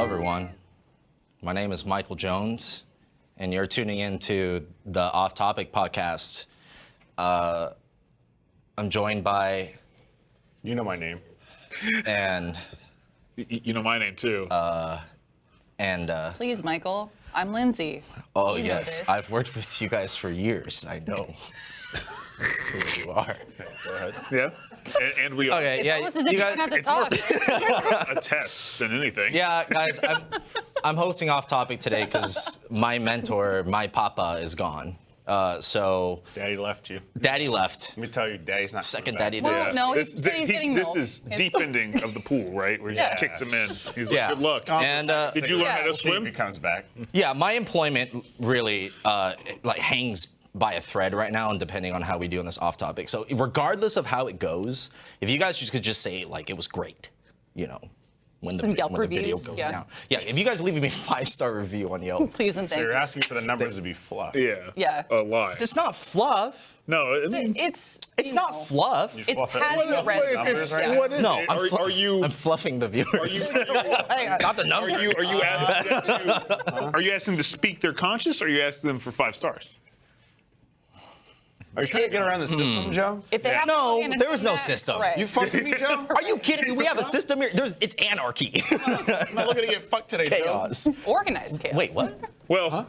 everyone. My name is Michael Jones, and you're tuning into the Off Topic podcast. I'm joined by... You know my name. And... You know my name, too. Please, Michael. I'm Lindsay. Oh, You know yes. this. I've worked with you guys for years. I know who you are. Go ahead. Yeah. And we are Okay, It's yeah. almost as if you you guys, don't have to talk. a test than anything. yeah, guys, I'm hosting Off Topic today because my mentor, my papa, is gone. So Daddy left you. Daddy left. Let me tell you, Daddy's not Second coming daddy back. did. Well, no, he's getting This milk. is deep ending of the pool, right? Where he Yeah. just kicks him in. He's Yeah. like, good luck. And Did you learn how to We'll see if swim? he comes back. yeah, my employment really like hangs by a thread right now, and depending on how we do on this Off Topic. So regardless of how it goes, if you guys could just say like it was great, you know, when the Some Yelp when the video reviews, goes yeah. down. Yeah, if you guys leave me a 5-star review on Yelp. Please and So thank you're you. asking for the numbers to be fluff. Yeah. Yeah. A lie. It's not fluff. No. It's It's you not know, fluff. It's Fluff it. padding the What is it? resume. Numbers right Yeah. What is No, it? I'm Are I'm fluffing the viewers. Hang on. Not the number. you asking them to, are you asking them to speak their conscience, or are you asking them for 5 stars? Are you trying to get around the system, Joe? If they have No, to look in there was and no that, system. right. You fucking me, Joe? Are you kidding me? We have a system here. It's anarchy. I'm not looking to get fucked today, Chaos. Organized chaos. Wait, what? Well,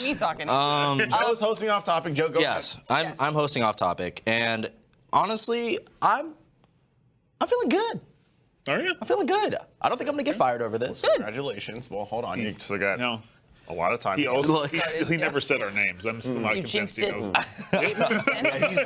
Me talking. I was hosting Off Topic. Joe, go Yes, ahead. I'm hosting Off Topic, and honestly, I'm feeling good. are you? I'm feeling good. I don't think I'm gonna get fired over this. Congratulations. Well, hold on. You still got No. a lot of time. He also Look. he never said our names. I'm still not You convinced jinxed he it. knows.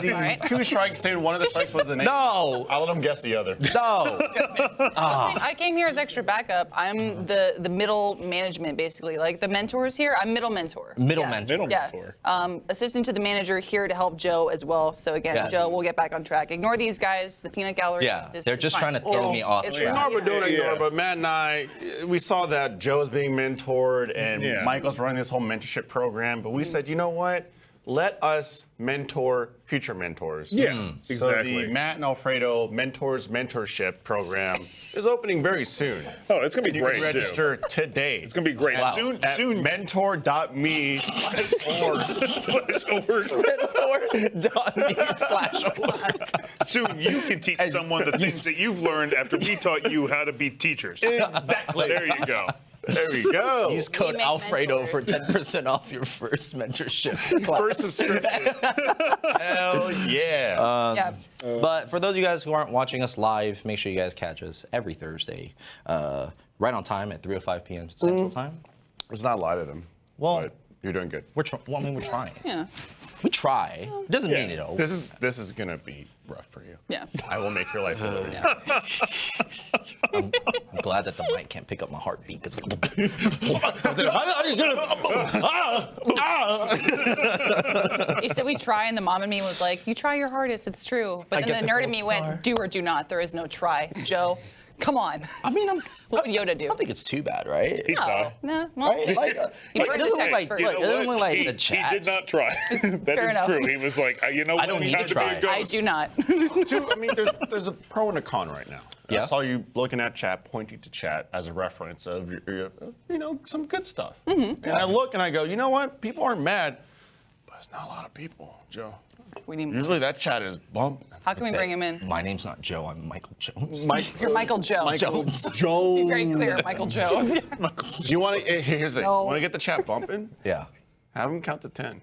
He's All right. 2 strikes in. One of the strikes was the name. No, I'll let him guess the other. no. Listen, I came here as extra backup. I'm the middle management, basically. Like the mentors here, I'm middle mentor. Middle Yeah. mentor. Middle Yeah. mentor. Assistant to the manager here to help Joe as well. So again, Yes. Joe, we'll get back on track. Ignore these guys, the peanut gallery. Yeah, It's they're just fine. trying to throw me off It's track. fine. Ignore, but don't ignore. Yeah. But Matt and I, we saw that Joe's being mentored and Yeah. Michael's running this whole mentorship program. But we said, you know what? Let us mentor future mentors. Yeah, exactly. So the Matt and Alfredo Mentors Mentorship program is opening very soon. Oh, it's gonna be You great can too. register today. It's gonna be great. Wow. Soon. mentor.me/org. Soon you can teach someone the things that you've learned after we taught you how to be teachers. Exactly. There you go. There we go. Use code make Alfredo for mentors. 10% off your first mentorship class. First subscription. Hell yeah. Yeah. But for those of you guys who aren't watching us live, make sure you guys catch us every Thursday, right on time at 3:05 p.m. Central Time. Let's not lie to them. Well- but you're doing good. We're trying. Yeah. We try. Doesn't mean it all. This is gonna be rough for you. Yeah. I will make your life a little I'm glad that the mic can't pick up my heartbeat because. You said we try, and the mom in me was like, "You try your hardest. It's true." But I then get the the nerd in gold me star. went, "Do or do not. There is no try." Joe, come on. I mean, What would Yoda do? I don't think it's too bad, right? No, no. Well, Right? Like, he it read the doesn't look text like, first. it doesn't look like he, the he chat. did not try. That Fair is enough. true. He was like, you know what? I don't need Time to be a try. ghost. I do not. I mean, there's a pro and a con right now. Yeah. I saw you looking at chat, pointing to chat as a reference of some good stuff. Mm-hmm. And I look and I go, you know what? People aren't mad, but it's not a lot of people, Joe. We need. Usually that chat is bumping. How can we bring him in? My name's not Joe. I'm Michael Jones. You're Michael Jones. Jones. Be very clear, Michael Jones. Do you want to? Here's the thing. No. Want to get the chat bumping? Yeah. Have them count to 10.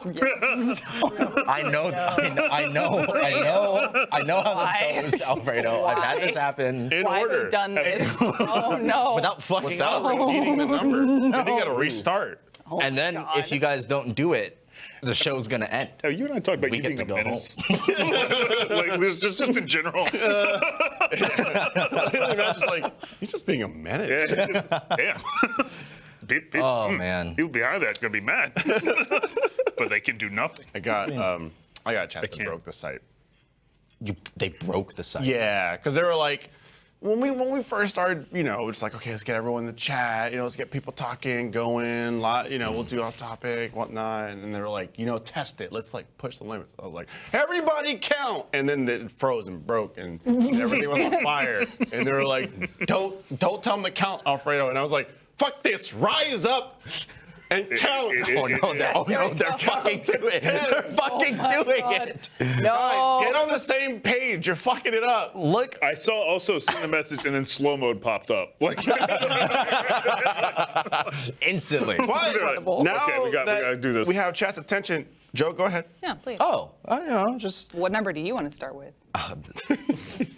Yes. I know how Why? this goes, Alfredo. I've had this happen. In Why have order. we done this? Oh no. Without fucking Without up. repeating the number. Then you got to restart. And then God. if you guys don't do it, the show's gonna end. Oh, you and I talked about We you get being to a go menace. Like, this, just in general. Just like, he's just being a menace. Yeah. Oh, man. People behind that's gonna be mad, but they can do nothing. I got a chat that can't. broke the site. They broke the site. Yeah, because they were like, when we first started, it's like, okay, let's get everyone in the chat, let's get people talking, going, we'll do off topic, whatnot. And then they were like, test it. Let's like push the limits. I was like, everybody count. And then it froze and broke and everything was on fire. And they were like, don't tell them to count, Alfredo. And I was like, fuck this, rise up and count. They're fucking doing it. They're fucking doing it. No. Guys, get on the same page. You're fucking it up. Look, I saw also send the message and then slow mode popped up. Like instantly. But now Okay, we gotta do this. we have chat's attention. Joe, go ahead. Yeah, please. Oh, just What number do you want to start with?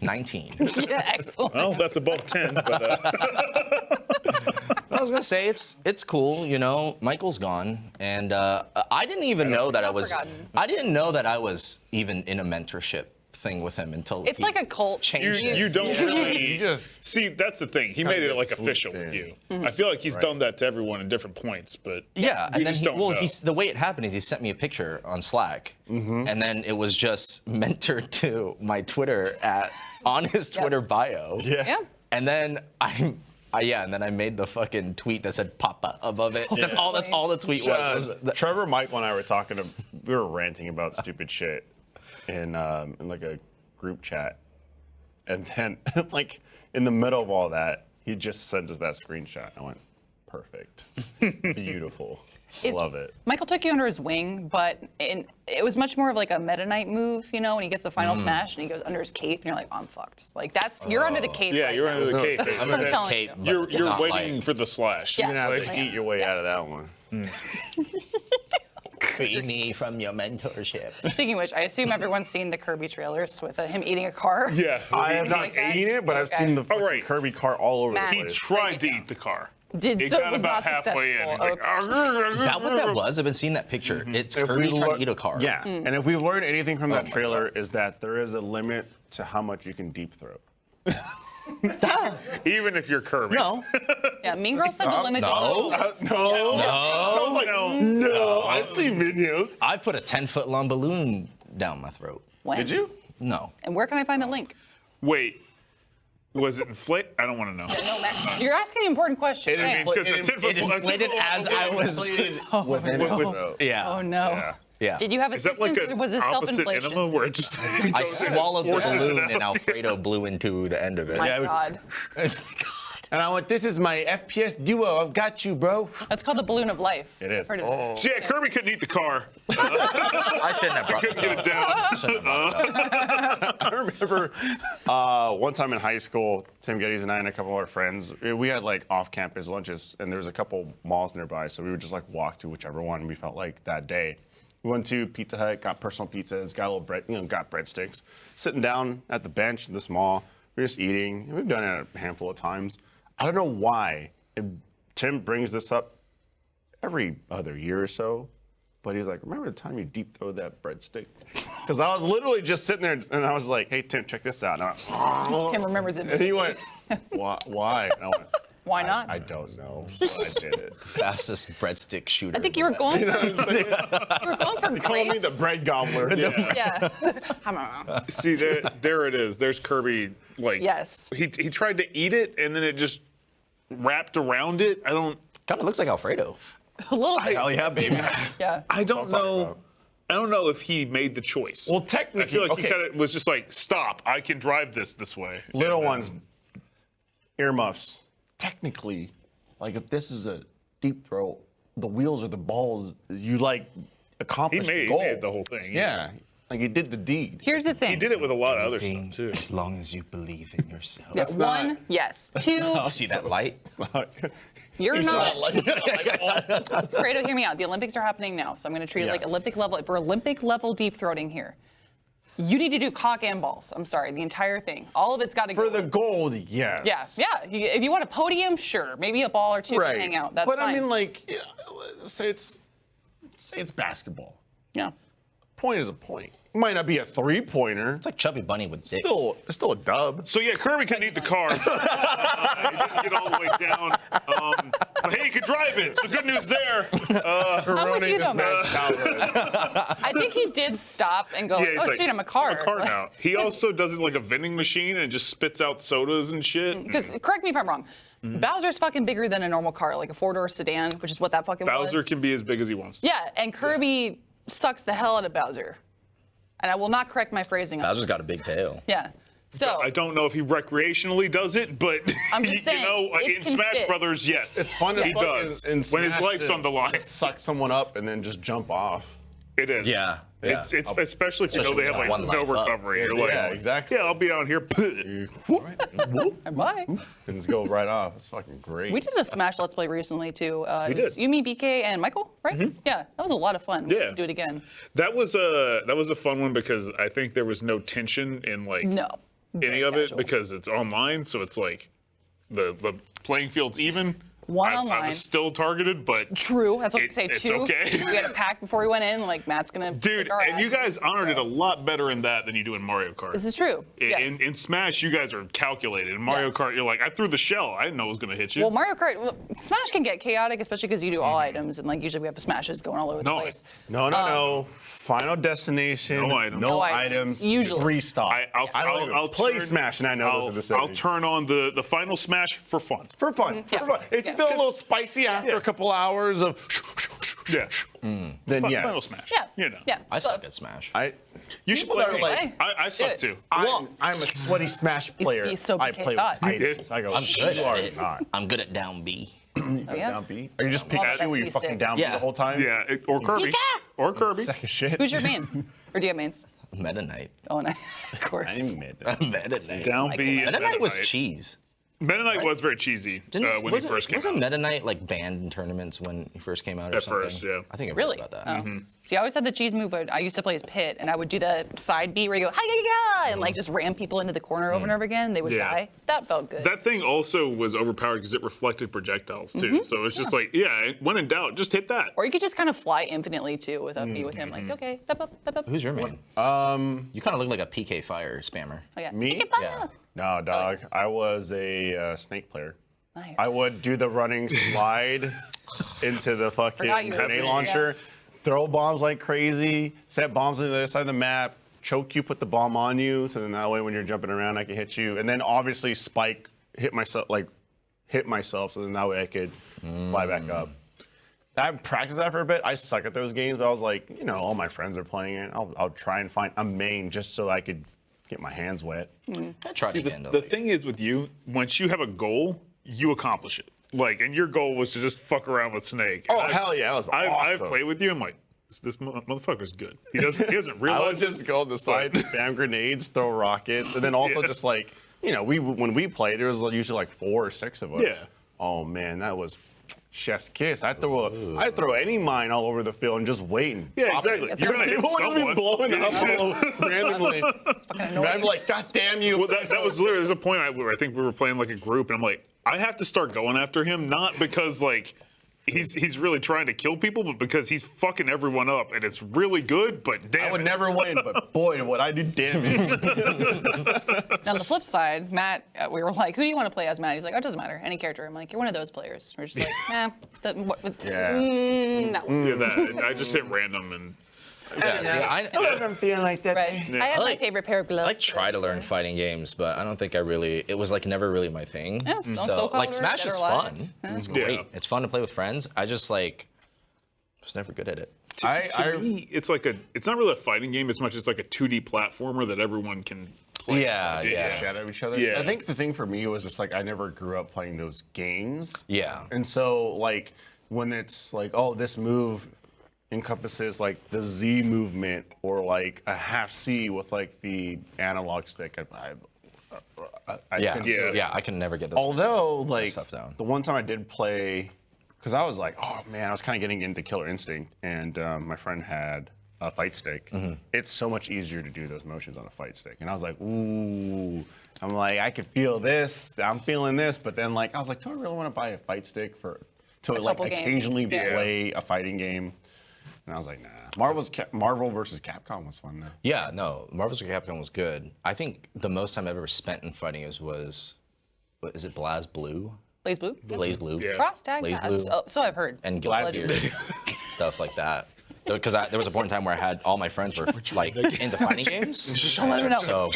19. Yeah, excellent. Well, that's above 10, but I was gonna say it's cool, Michael's gone, and I didn't even know that I Not was. forgotten. I didn't know that I was even in a mentorship thing with him until It's he like a cult. changed it. you don't really. You just See, that's the thing. He made it get like swooped official in. with you. I feel like he's done that to everyone in different points, but Yeah, we and then just don't know. the way it happened is he sent me a picture on Slack, and then it was just mentored to my Twitter on his Twitter bio. Yeah. And then and then I made the fucking tweet that said "Papa" above it. That's all the tweet was. Trevor, Michael, and I were talking. We were ranting about stupid shit in like a group chat, and then like in the middle of all that, he just sends us that screenshot. I went, perfect, beautiful, love it. Michael took you under his wing, but it was much more of like a Meta Knight move, when he gets the final smash and he goes under his cape, and you're like, I'm fucked. Like you're under the cape. Yeah, right you're now. under the cape. That's I'm what under I'm the telling cape, you. but You're it's not waiting like for the slash. Yeah. You're gonna have Like, to eat your way out of that one. free me from your mentorship. Speaking of which, I assume everyone's seen the Kirby trailers with him eating a car. Yeah. I have not like that? seen it, but I've Okay. seen the Oh, right. Kirby cart all over Matt. the He place. tried to eat the car. Did It so got it was about not halfway in. successful. He's like, Is that what that was? I've been seeing that picture. It's If Kirby we trying lear- to eat a car. Yeah, and if we've learned anything from that my trailer, is that there is a limit to how much you can deep throat. Even if you're Kirby. No. Yeah, Mean Girl said the limit no. is No, I've seen videos. I put a 10-foot long balloon down my throat. When? Did you? No. And where can I find a link? Wait. Was it inflate? I don't want to know. No, Matt, you're asking important questions. I mean, because a 10-foot It inflated as I was. Within his throat. Yeah. Oh no. Yeah. Yeah. Did you have Is that assistance like or an was this opposite self-inflation? enema where it just I swallowed the forces it balloon out? and Alfredo blew into the end of it. My Yeah, God. And I went, this is my FPS duo. I've got you, bro. That's called the balloon of life. It is. I've heard of this. So yeah, Kirby couldn't eat the car. I shouldn't have brought Couldn't this get it up. down. I shouldn't have brought it up. I remember one time in high school, Tim Geddes and I and a couple of our friends, we had like off-campus lunches, and there was a couple malls nearby, so we would just like walk to whichever one we felt like that day. We went to Pizza Hut, got personal pizzas, got a little bread, got breadsticks. Sitting down at the bench in this mall, we're just eating. We've done it a handful of times. I don't know why Tim brings this up every other year or so, but he's like, remember the time you deep throated that breadstick? Because I was literally just sitting there and I was like, hey, Tim, check this out. And, Tim remembers it. and he went, why? And I went, Why not? I don't know, but I did it. Fastest breadstick shooter. I think you were going for, you were going for Call me the grapes. bread gobbler. Yeah. I don't know. See, there it is. There's Kirby. Like, Yes. He tried to eat it and then it just wrapped around it. I don't. Kind of looks like Alfredo. A little bit. Oh yeah, baby. Yeah. I don't know. about. I don't know if he made the choice. Well, I technically, feel like okay. he kind of was just like, stop. I can drive this way. Little And, ones, earmuffs. Technically, like if this is a deep throat, the wheels or the balls, you like He accomplished the made, goal. the whole thing. Yeah, like you did the deed. Here's the thing. He did it with a lot of other stuff too. As long as you believe in yourself. Yeah, not- one, yes. Two, See that light? you're not. like Fredo, hear me out. The Olympics are happening now, so I'm going to treat it like Yes. Olympic level. For Olympic level deep throating here, you need to do cock and balls. I'm sorry, the entire thing. All of it's got to go. For the gold, yes. Yeah. If you want a podium, sure. Maybe a ball or two Right. can hang out. That's but fine. I mean, like, say it's basketball. yeah. point is a point. It might not be a 3-pointer. It's like Chubby Bunny with dicks. It's still a dub. So yeah, Kirby can eat the car. He didn't get all the way down. But hey, he could drive it. So good news there. I'm with you, though. Smash Tower. I think he did stop and go, Yeah, he's oh like, shit, I'm a car. I'm a car now. He also does it like a vending machine and just spits out sodas and shit. Because, correct me if I'm wrong, Bowser's fucking bigger than a normal car, like a 4-door sedan, which is what that fucking Bowser was. can be as big as he wants to. Yeah, and Kirby sucks the hell out of Bowser. And I will not correct my phrasing on Bowser's got a big tail. Yeah. So I don't know if he recreationally does it, but I'm just saying, it in can Smash fit. Brothers, yes, It's fun as he fuck does. in when his Smash life's to on the line. just suck someone up and then just jump off. It is. Yeah, yeah. It's especially if you know Especially they have with like one no life up. recovery. You're like, Yeah, exactly. yeah, I'll be out here. Bye. And just go right off. It's fucking great. We did a Smash Let's Play recently too. We It was did. you, me, BK, and Michael, right? Yeah, that was a lot of fun. Yeah. Do it again. That was a fun one because I think there was no tension in like No. any Very of it casual. because it's online, so it's like the playing field's even. One I online. was still targeted, but True. That's what I was gonna It's say too. okay. We had a pack before we went in. Like Matt's gonna. dude, kick our and you asses, guys honored it so. a lot better in that than you do in Mario Kart. This is true. Yes. In Smash, you guys are calculated. In Mario Yeah. Kart, you're like, I threw the shell. I didn't know it was gonna hit you. Well, Mario Kart, Smash can get chaotic, especially because you do all items, and like usually we have smashes going all over the No, place. No. Final destination. No items. No No items. items, usually. 3-stop. I'll don't even play turn- Smash, and I know those are the same. I'll turn on the final Smash for fun. For fun. Yeah. For fun. If you Yeah. feel a little spicy after a couple hours of, Yeah. then yes. Final Smash. Yeah. You know. Yeah. I So- suck at Smash. You should People play that are me. like- Hey, I suck shit. too. I'm a sweaty Smash player. he's so I BK play thought. with items. I go, I'm good you at are it. not. I'm good at down B. Oh, yeah. Down B? Are you just Well, Pikachu? that's Were you C fucking stick. down B Yeah. the whole time? Yeah, or Kirby. Or Kirby. Second shit. Who's your main? Or do you have mains? Meta Knight. Oh, no. Of course. I'm mid. Meta Knight. Down Like B. Meta and Meta Knight was Knight. cheese. Meta Knight was very cheesy when he wasn't, first came wasn't out. Meta Knight like banned in tournaments when he first came out or At something? first, yeah. I think I read Really? about that. Oh. See, I always had the cheese move. I used to play as Pit, and I would do the side beat where you go, hi-ya-ya, and like just ram people into the corner over and over again. They would Yeah. die. That felt good. That thing also was overpowered because it reflected projectiles too. So it's just like, yeah, when in doubt, just hit that. Or you could just kind of fly infinitely too without be with him. Like, okay, bup, bup, bup, bup. Who's your main? You kind of look like a PK Fire spammer. Oh, yeah. Me? Pick it up. Yeah. No, dog. I was a snake player. Nice. I would do the running slide into the fucking Forgot you were grenade saying, launcher, throw bombs like crazy, set bombs on the other side of the map, choke you, put the bomb on you, so then that way when you're jumping around I can hit you, and then obviously spike, hit myself, so then that way I could fly back up. I practiced that for a bit. I suck at those games, but I was like, you know, all my friends are playing it. I'll try and find a main just so I could get my hands wet. I tried again, though. The thing is with you, once you have a goal, you accomplish it. Like, and your goal was to just fuck around with Snake. Oh, And hell yeah, that was I awesome. played with you. I'm like, this motherfucker's good. He doesn't I would realize just it. go on the side, spam grenades, throw rockets, and then also Yeah. just like, you know, when we played, there was usually like 4 or 6 of us. Yeah. Oh man, that was chef's kiss. I throw any mine all over the field and just waiting. Yeah, exactly. It's You're gonna hit People would just be someone. blowing up all randomly. It's fucking And annoying. I'm like, God damn you. Well, that was literally, there's a point where I think we were playing like a group, and I'm like, I have to start going after him, not because like he's really trying to kill people, but because he's fucking everyone up, and it's really good, but damn I would it. never win, but boy, would I do damage. Now, on the flip side, Matt, we were like, who do you want to play as, Matt? He's like, oh, it doesn't matter. Any character. I'm like, you're one of those players. We're just like, Yeah. no. Yeah, that, I just hit random, and Yeah, see, I'm feeling like that. Right. Yeah. I had I my like- favorite pair of gloves. I try to learn fighting games, but I don't think it was like never really my thing. Yeah, still So, Soul like Calibur, Smash Dead is or Alive. fun. Yeah. It's great. Yeah. It's fun to play with friends. I just like was never good at it. to me, it's not really a fighting game as much as like a 2D platformer that everyone can play. Yeah. Shadow each other. Yeah. I think the thing for me was just like I never grew up playing those games. Yeah. And so like when it's like, oh, this move encompasses like the Z movement or like a half C with like the analog stick, I Yeah. couldn't do it. Yeah, I can never get those. Although like stuff down. the one time I did play, because I was like, oh man, I was kind of getting into Killer Instinct, and my friend had a fight stick. It's so much easier to do those motions on a fight stick, and I was like, ooh. I'm like, I could feel this. I'm feeling this, but then like I was like, do I really want to buy a fight stick to like couple games. occasionally Yeah. play a fighting game? And I was like, nah. Marvel versus Capcom was fun though. Yeah, no, Marvel's vs. Capcom was good. I think the most time I've ever spent in fighting was what is it, Blaze Blue? Blaze Blue? Blaze Blue. Yeah. Cross tag? Blaze Yeah, Blue. so I've heard. And Guilty Allegedly. Gear, stuff like that. Because there was a point in time where I had all my friends were like into fighting games. Don't let her know. So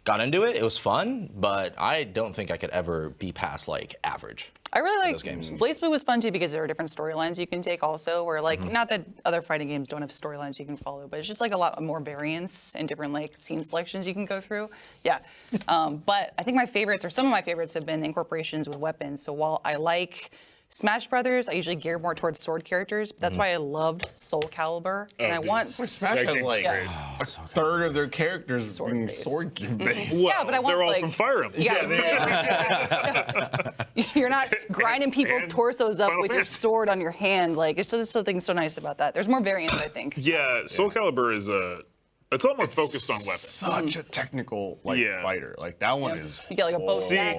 got into it. It was fun, but I don't think I could ever be past like average. I really like those games. Blaze Blue was fun too because there are different storylines you can take also, where like not that other fighting games don't have storylines you can follow, but it's just like a lot more variance and different like scene selections you can go through. Yeah, but I think my favorites or some of my favorites have been incorporations with weapons. So while I like Smash Brothers, I usually gear more towards sword characters. That's why I loved Soul Calibur, and I want. Smash That has game's like great. a third of their characters being Sword-based. sword-based. Well, Yeah, but I want, they're all like- from Fire Emblem. You're not grinding people's and torsos up Final with your Fantasy. sword on your hand. Like, it's just something so nice about that. There's more variance, I think. Yeah, Soul Calibur is it's a lot more focused on weapons. Such a technical Yeah. fighter. Like that one is. You get like a bow stack.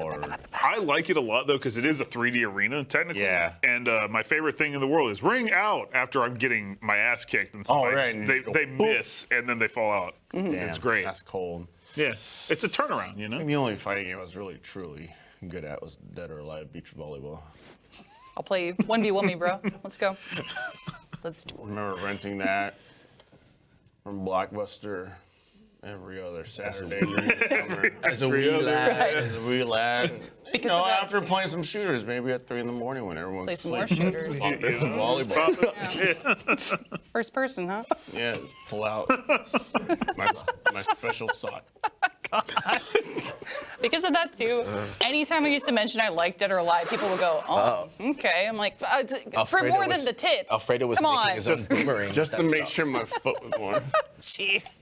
I like it a lot though because it is a 3D arena technically. Yeah. And my favorite thing in the world is ring out after I'm getting my ass kicked and somebody right, just- and you they, just go they boop. miss and then they fall out. Damn, It's great. That's cold. Yeah, it's a turnaround, you know. The only fighting game I was really truly good at was Dead or Alive Beach Volleyball. I'll play you. 1v1 me, bro. Let's go. Let's do I it. remember renting that from Blockbuster every other Saturday during the summer. As a wee lad. As a wee lad. Because of that after scene. playing some shooters, maybe at 3 in the morning when everyone's Play some more sleeping. shooters. Play some volleyball. First person, huh? Yeah, just pull out my special sock. Because of that too, anytime I used to mention I liked Dead or Alive, people would go, "Oh, okay." I'm like, for more than the tits. Alfredo was Come making on. his own boomerang. Just to That make sucked. sure my foot was warm. Jeez.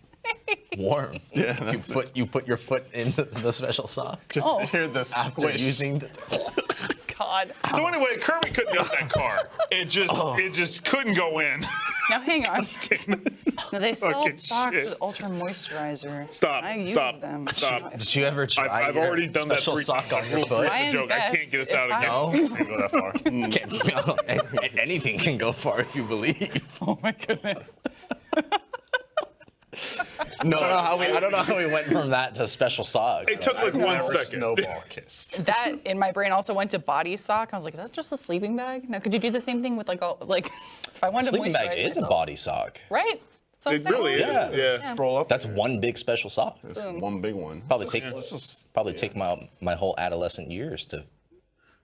Warm. Yeah, that's You put your foot in the special sock. Just Oh. to hear the After squish. using the, God. So anyway, Kirby couldn't get that car. It just couldn't go in. Now hang on. No, they sell Fucking socks shit. with ultra moisturizer. Stop. I use Stop. them. Stop. did you ever try I've your already done that special 3 sock times. on your Rule foot? I the joke. I can't get us out invest again. if No. Can't go that far. Can't- anything can go far if you believe. Oh my goodness. No, I don't know how we went from that to special sock. It took like 1 never second. snowball kissed. That in my brain also went to body sock. I was like, is that just a sleeping bag? Now, could you do the same thing with like if I wanted Sleeping to moisturize bag is a myself? body sock. Right? So It really is. Yeah. Scroll up. That's one big special sock. That's one big one. Probably take Let's just take my whole adolescent years to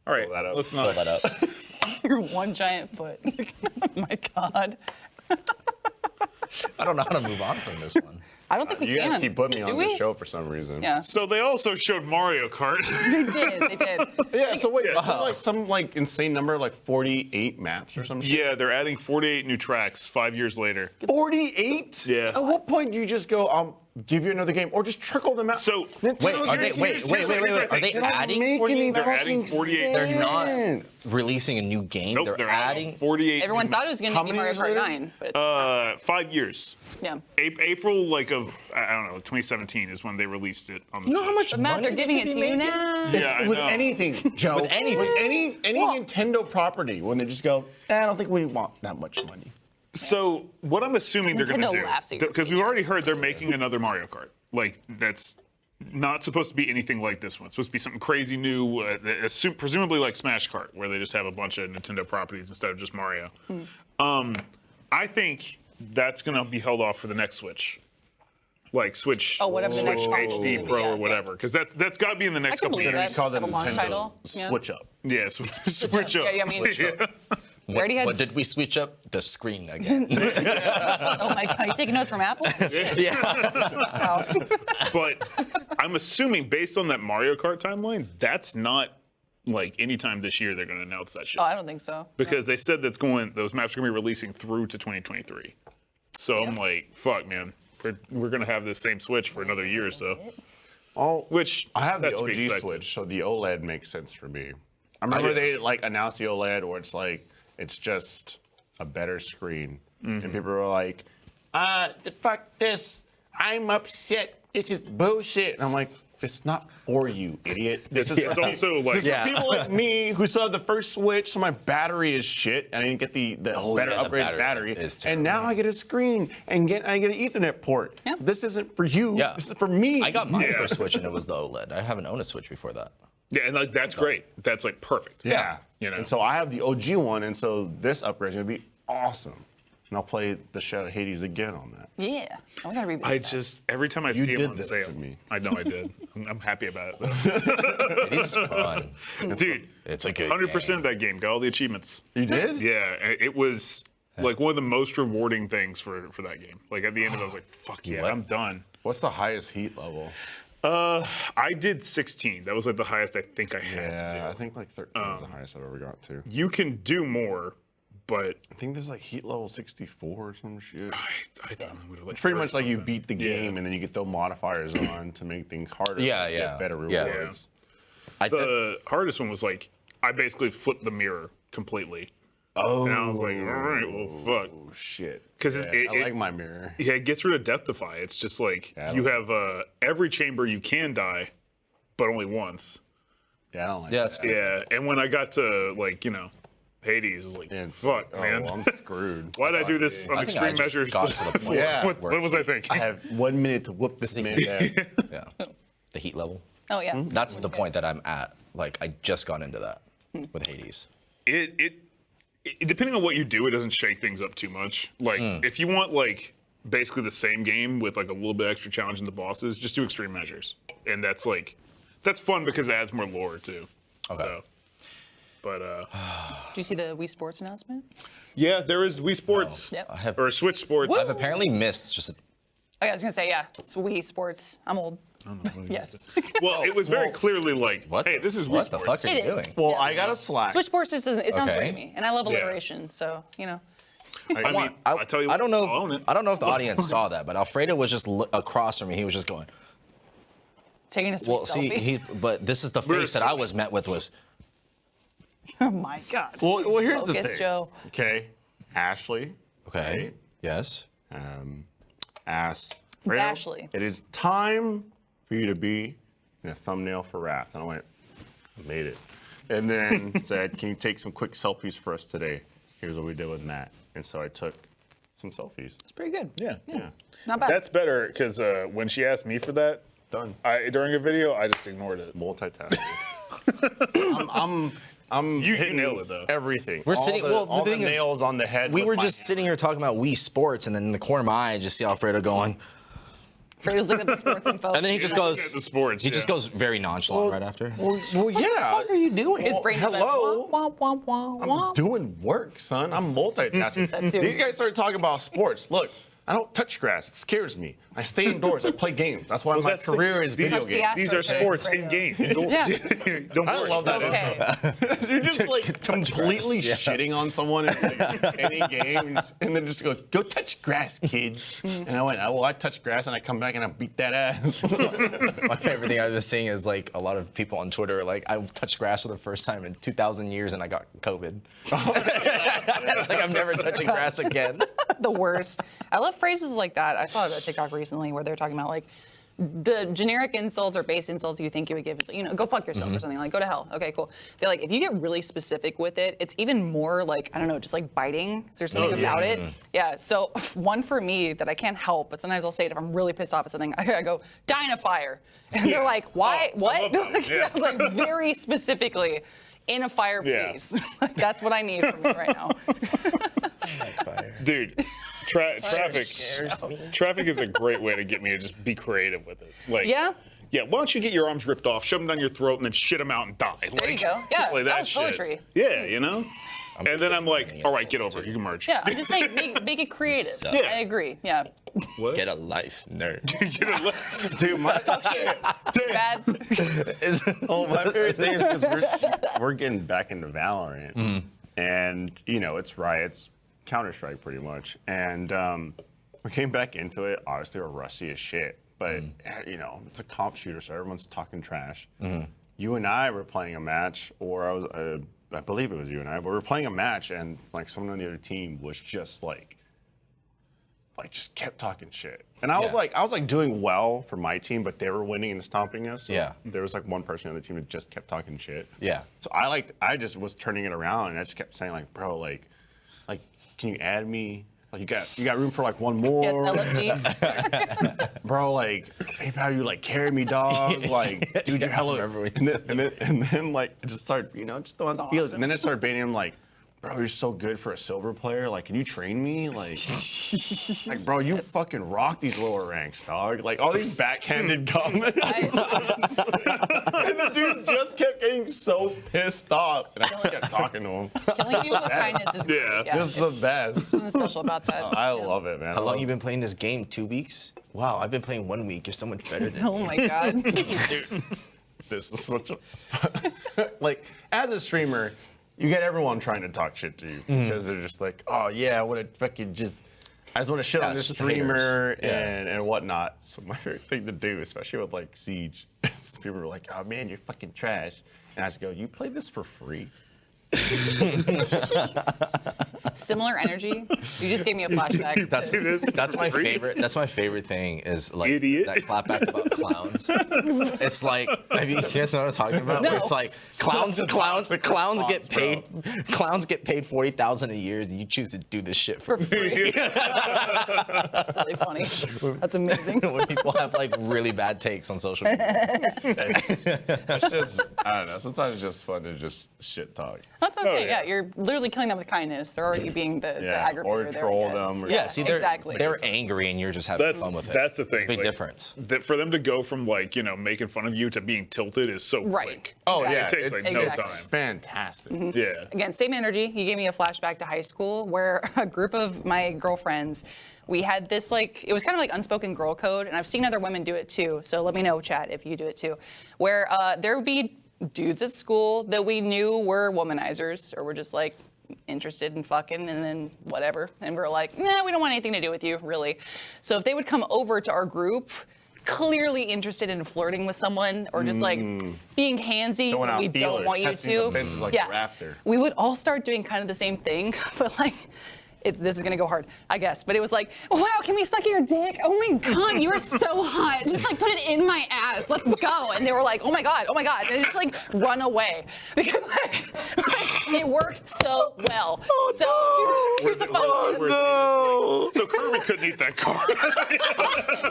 All right. Fill that up. Let's fill not. that up. Your one giant foot. Oh my God. I don't know how to move on from this one. I don't think we You can. guys keep putting me Do on we? the show for some reason. Yeah. So they also showed Mario Kart. They did. They did. Yeah. So wait, Yeah. some insane number, like 48 maps or some shit. Yeah, they're adding 48 new tracks 5 years later. 48? Yeah. At what point do you just go, I'll give you another game, or just trickle them out? So- Nintendo- Wait, are they? here's- Wait, here's wait, the wait, wait, thing. wait. Are they They don't adding? make any They're fucking adding 48. They're not sense. releasing a new game. Nope, they're adding adding. 48. Everyone thought it was going to How be many Mario years Kart later? 9. But it's 5 years. yeah. April of I don't know 2017 is when they released it on the You know Switch. how much But Matt, money they're they giving could it be to you making? now. Yeah, I with know. anything, Joe. With anything. With any Nintendo property, when they just go, I don't think we want that much money. So what I'm assuming they're going Nintendo to laughs do, at your because we've already heard they're making another Mario Kart. Like that's not supposed to be anything like this one. It's supposed to be something crazy new, presumably like Smash Kart, where they just have a bunch of Nintendo properties instead of just Mario. I think that's going to be held off for the next Switch. Like Switch, Oh, whatever the Switch next console's HD gonna be, Pro yeah, or whatever, because that's got to be in the next can couple believe years. that. Call the Have a launch Nintendo title, yeah. Switch Up. Yeah, switch up. Yeah, I mean, we already had. What did we switch up? The screen again. Oh my God, you taking notes from Apple? Wow. But I'm assuming based on that Mario Kart timeline, that's not like anytime this year they're going to announce that shit. Oh, I don't think so. Because they said those maps are going to be releasing through to 2023. So I'm like, fuck, man. We're going to have this same Switch for another year or so. Oh, Which I have the that's to be OG expected. Switch, so the OLED makes sense for me. I remember they announced the OLED, where it's like it's just a better screen, and people were like, fuck this, I'm upset, this is bullshit." And I'm like, It's not for you, idiot. It's also like Yeah. People like me who still have the first Switch, so my battery is shit. I didn't get the better yeah, the upgraded battery battery. is And now I get a screen and I get an Ethernet port. Yeah. This isn't for you. Yeah. This is for me. I got my Yeah. first Switch and it was the OLED. I haven't owned a Switch before that. yeah, and like that's great. That's like perfect. Yeah. You know. And so I have the OG one, and so this upgrade is gonna be awesome. And I'll play the shit out of Hades again on that. Yeah. I'm gonna revisit I that. just every time I see him did on this sale, to me. I know I did. I'm happy about it though. It is fun. Dude, It's a good 100% game. that game. Got all the achievements. You did? Yeah, it was like one of the most rewarding things for that game. Like at the end of it, I was like, "Fuck yeah, What? I'm done." What's the highest heat level? I did 16. That was like the highest I think I had to Yeah, do. I think like 13 is the highest I've ever got to. You can do more, but I think there's like heat level 64 or some shit. I thought I would have like. It's pretty much like you something. beat the game and then you get the modifiers on to make things harder. Yeah, and yeah. Get better Yeah. rewards. The hardest one was like I basically flipped the mirror completely, Oh. and I was like, "All right, well, fuck." Oh, shit. 'Cause Yeah, it- I like my mirror. Yeah, it gets rid of Death Defy. It's just like Yeah, I you don't- have every chamber you can die, but only once. Yeah, I don't like Yeah, that. it's Yeah, and when I got to like Hades, I was like, And it's "Fuck, like, man, I'm screwed. why'd I do this on I think extreme I just measures?" got to the point Yeah. what was I thinking? I have 1 minute to whoop this man's ass. Yeah. The heat level. Oh yeah. That's the point that I'm at. Like I just got into that Hmm. with Hades. It depending on what you do, it doesn't shake things up too much. Like if you want like basically the same game with like a little bit extra challenge in the bosses, just do extreme measures, and that's fun because it adds more lore too. Okay. So, but Do you see the Wii Sports announcement? yeah, there is Wii Sports Yep. I have or Switch Sports. I've apparently missed just Oh, yeah, I was gonna say yeah. It's Wii Sports. I'm old. Yes. Well, it was very clearly like, what hey, the, this is Wii what the Sports. fuck are you It is. doing? Well, Yeah. I got a Slack. Switch Sports just doesn't. It sounds Okay. great to me, and I love Yeah. alliteration. So you know. I mean, I tell you, I don't know. I'll own it. I don't know if the audience saw that, but Alfredo was just across from me. He was just going. Taking a sweet Well, see, selfie. but this is the We're face that I was met with was. Oh my God. Well, here's the Focus, thing. Joe. Okay, Ashley. Okay. Right? Yes. Asked Fredo, Ashley. it is time for you to be in a thumbnail for Raft. And I went, I made it. And then said, can you take some quick selfies for us today? Here's what we did with Matt. And so I took some selfies. It's pretty good. Yeah. Not bad. That's better because when she asked me for that, Done. during a video, I just ignored it. Multitasking. I'm You hitting nailed it, though. Everything. We're all sitting- the, well, the all the thing is, nails on the head. We with were my just hand. sitting here talking about Wii Sports, and then in the corner of my eye, I just see Alfredo going, Fredo's looking at the sports info. and then he just goes. The sports. He just yeah. goes very nonchalant right after. Well, yeah. What the fuck are you doing? His brain just hello. went wah, wah, wah, wah. I'm doing work, son. I'm multitasking. That too. These guys started talking about sports. Look, I don't touch grass. It scares me. I stay indoors. I play games. That's why my that's the- career is these video are- games. These are Okay. sports Right. in game. Yeah. Don't I worry. love that. Okay. You're just like completely grass, yeah. shitting on someone in like, any game, and then just go touch grass, kid. And I went, well, I touch grass, and I come back and I beat that ass. My favorite thing I was seeing is like a lot of people on Twitter are like, I touched grass for the first time in 2,000 years and I got COVID. It's like I'm never touching grass again. The worst. I love phrases like that. I saw a TikTok recently where they're talking about like the generic insults or base insults you think you would give is, go fuck yourself or something, like go to hell. Okay, cool. They're like, if you get really specific with it, it's even more like, I don't know, just like biting. There's something about it. Yeah, so one for me that I can't help, but sometimes I'll say it if I'm really pissed off at something, I go, die in a fire. And they're like, why, Oh, I what? love that. Yeah. Like very specifically, in a fire, Yeah. please. Like, that's what I need from you right now. Dude, traffic is a great way to get me to just be creative with it. Like, Yeah? Yeah, why don't you get your arms ripped off, shove them down your throat, and then shit them out and die? There you go. Yeah, like that was shit. poetry. Yeah, And then I'm like, all right, get over it. You can merge. Yeah, I'm just saying, make it creative. Yeah. I agree. Yeah. What? Get a life, nerd. Dude, my Bad. my favorite thing is because we're getting back into Valorant, and it's riots, Counter-Strike pretty much, and we came back into it. Obviously, we're rusty as shit, but it's a comp shooter, so everyone's talking trash. You and I were playing a match, or I believe it was you and I, but we were playing a match, and like someone on the other team was just like like just kept talking shit. And I was like doing well for my team, but they were winning and stomping us. So there was like one person on the team that just kept talking shit. Yeah. So I just was turning it around, and I just kept saying like, bro, like, can you add me? Like you got room for like one more. Yes, LFG. Bro, like, hey, how you like carry me, dog? Like, dude, you're hella. And then like it just started, just throwing the feelings. And then I started baiting him like, bro, you're so good for a silver player. Like, can you train me? Like, bro, you fucking rock these lower ranks, dog. Like, all these backhanded comments. And the dude just kept getting so pissed off. And I just kept talking to him. Killing people with kindness is great. Yeah. This is the best. Something special about that. I love it, man. How long you been playing this game? 2 weeks? Wow, I've been playing 1 week. You're so much better than Oh my God. Dude, this is such a like as a streamer, you get everyone trying to talk shit to you because they're just like, oh yeah, I want to fucking I just want to shit on this just streamer haters. and whatnot. So my favorite thing to do, especially with like Siege, is people are like, oh man, you're fucking trash, and I just go, you play this for free? Similar energy. You just gave me a flashback. That's my favorite. That's my favorite thing is like Idiot. that clapback about clowns. It's like, you guys know what I'm talking about? No. Where it's like clowns get paid. Clowns get paid $40,000 a year. And you choose to do this shit for free. That's really funny. That's amazing. When people have like really bad takes on social media. It's just, I don't know. Sometimes it's just fun to just shit talk. That's what I'm saying. yeah. Yeah, you're literally killing them with kindness. They're already being the aggravator or there, troll I guess. them or- Yeah, see, they're exactly. they're angry and you're just having fun with it. That's the thing. It's a big like, difference. That for them to go from like, making fun of you to being tilted is so Right. quick. Oh Exactly. yeah, It takes like no Exactly. time. fantastic. Yeah. Again, same energy. You gave me a flashback to high school where a group of my girlfriends, we had this it was kind of like unspoken girl code, and I've seen other women do it too. So let me know, chat, if you do it too, where there would be dudes at school that we knew were womanizers or were just like interested in fucking and then whatever. And we're like, nah, we don't want anything to do with you, really. So if they would come over to our group, clearly interested in flirting with someone or just like being handsy Throwing when out we don't feelers, want you testing to. the fences like a raptor. We would all start doing kind of the same thing, but like, this is gonna go hard, I guess. But it was like, wow, can we suck your dick? Oh my God, you are so hot. Just like put it in my ass. Let's go. And they were like, oh my God. And just like run away because like it worked so well. Here's a fun no. So Kirby couldn't eat that car.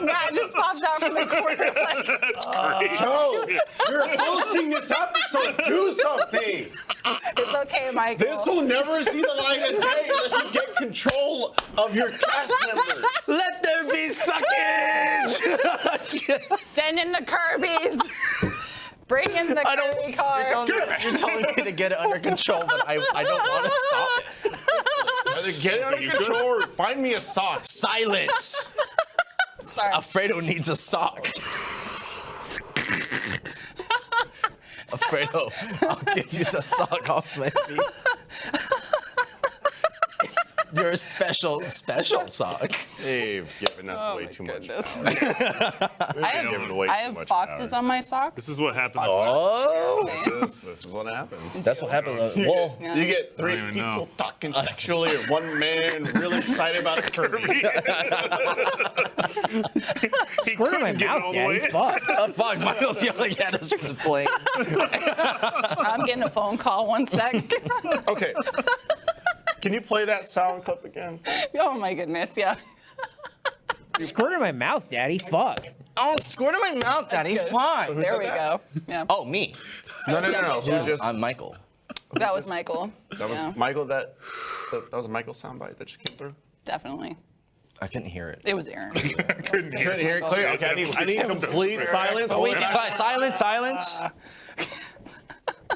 Matt just pops out from the corner like, That's great. Joe, you're hosting this episode. Do something. it's okay, Michael. This will never see the light of day unless you get control of your cast members. Let there be suckage. Send in the Kirby's. Bring in the Kirby car. You're telling me to get it under control, but I don't want to stop it. Either get it under control or find me a sock. Silence. Sorry. Alfredo needs a sock. Alfredo, I'll give you the sock off my feet. You're a special sock. They've given us way too much power. I Giving away too have much foxes power. on my socks. This is what happens. Oh, This is what happens. that's what happened. Well, Yeah. You get three even people know. talking sexually, or one man really excited about a Kirby. Squirt in my mouth, Daddy. Fuck. fuck, Michael's yelling at us from the plane. I'm getting a phone call. 1 sec. Okay. Can you play that sound clip again? Oh my goodness, yeah. Squirt in my mouth, Daddy. Fuck. Oh, squirt in my mouth, Daddy. good. Fine. There we go. Yeah. Oh, me. No. Who just, I'm Michael. That was Michael. that was Yeah, Michael. That was a Michael soundbite that just came through. definitely. I couldn't hear it. It was Aaron. Couldn't hear it clear. Okay, I need complete silence. we Hold can- on. Silence.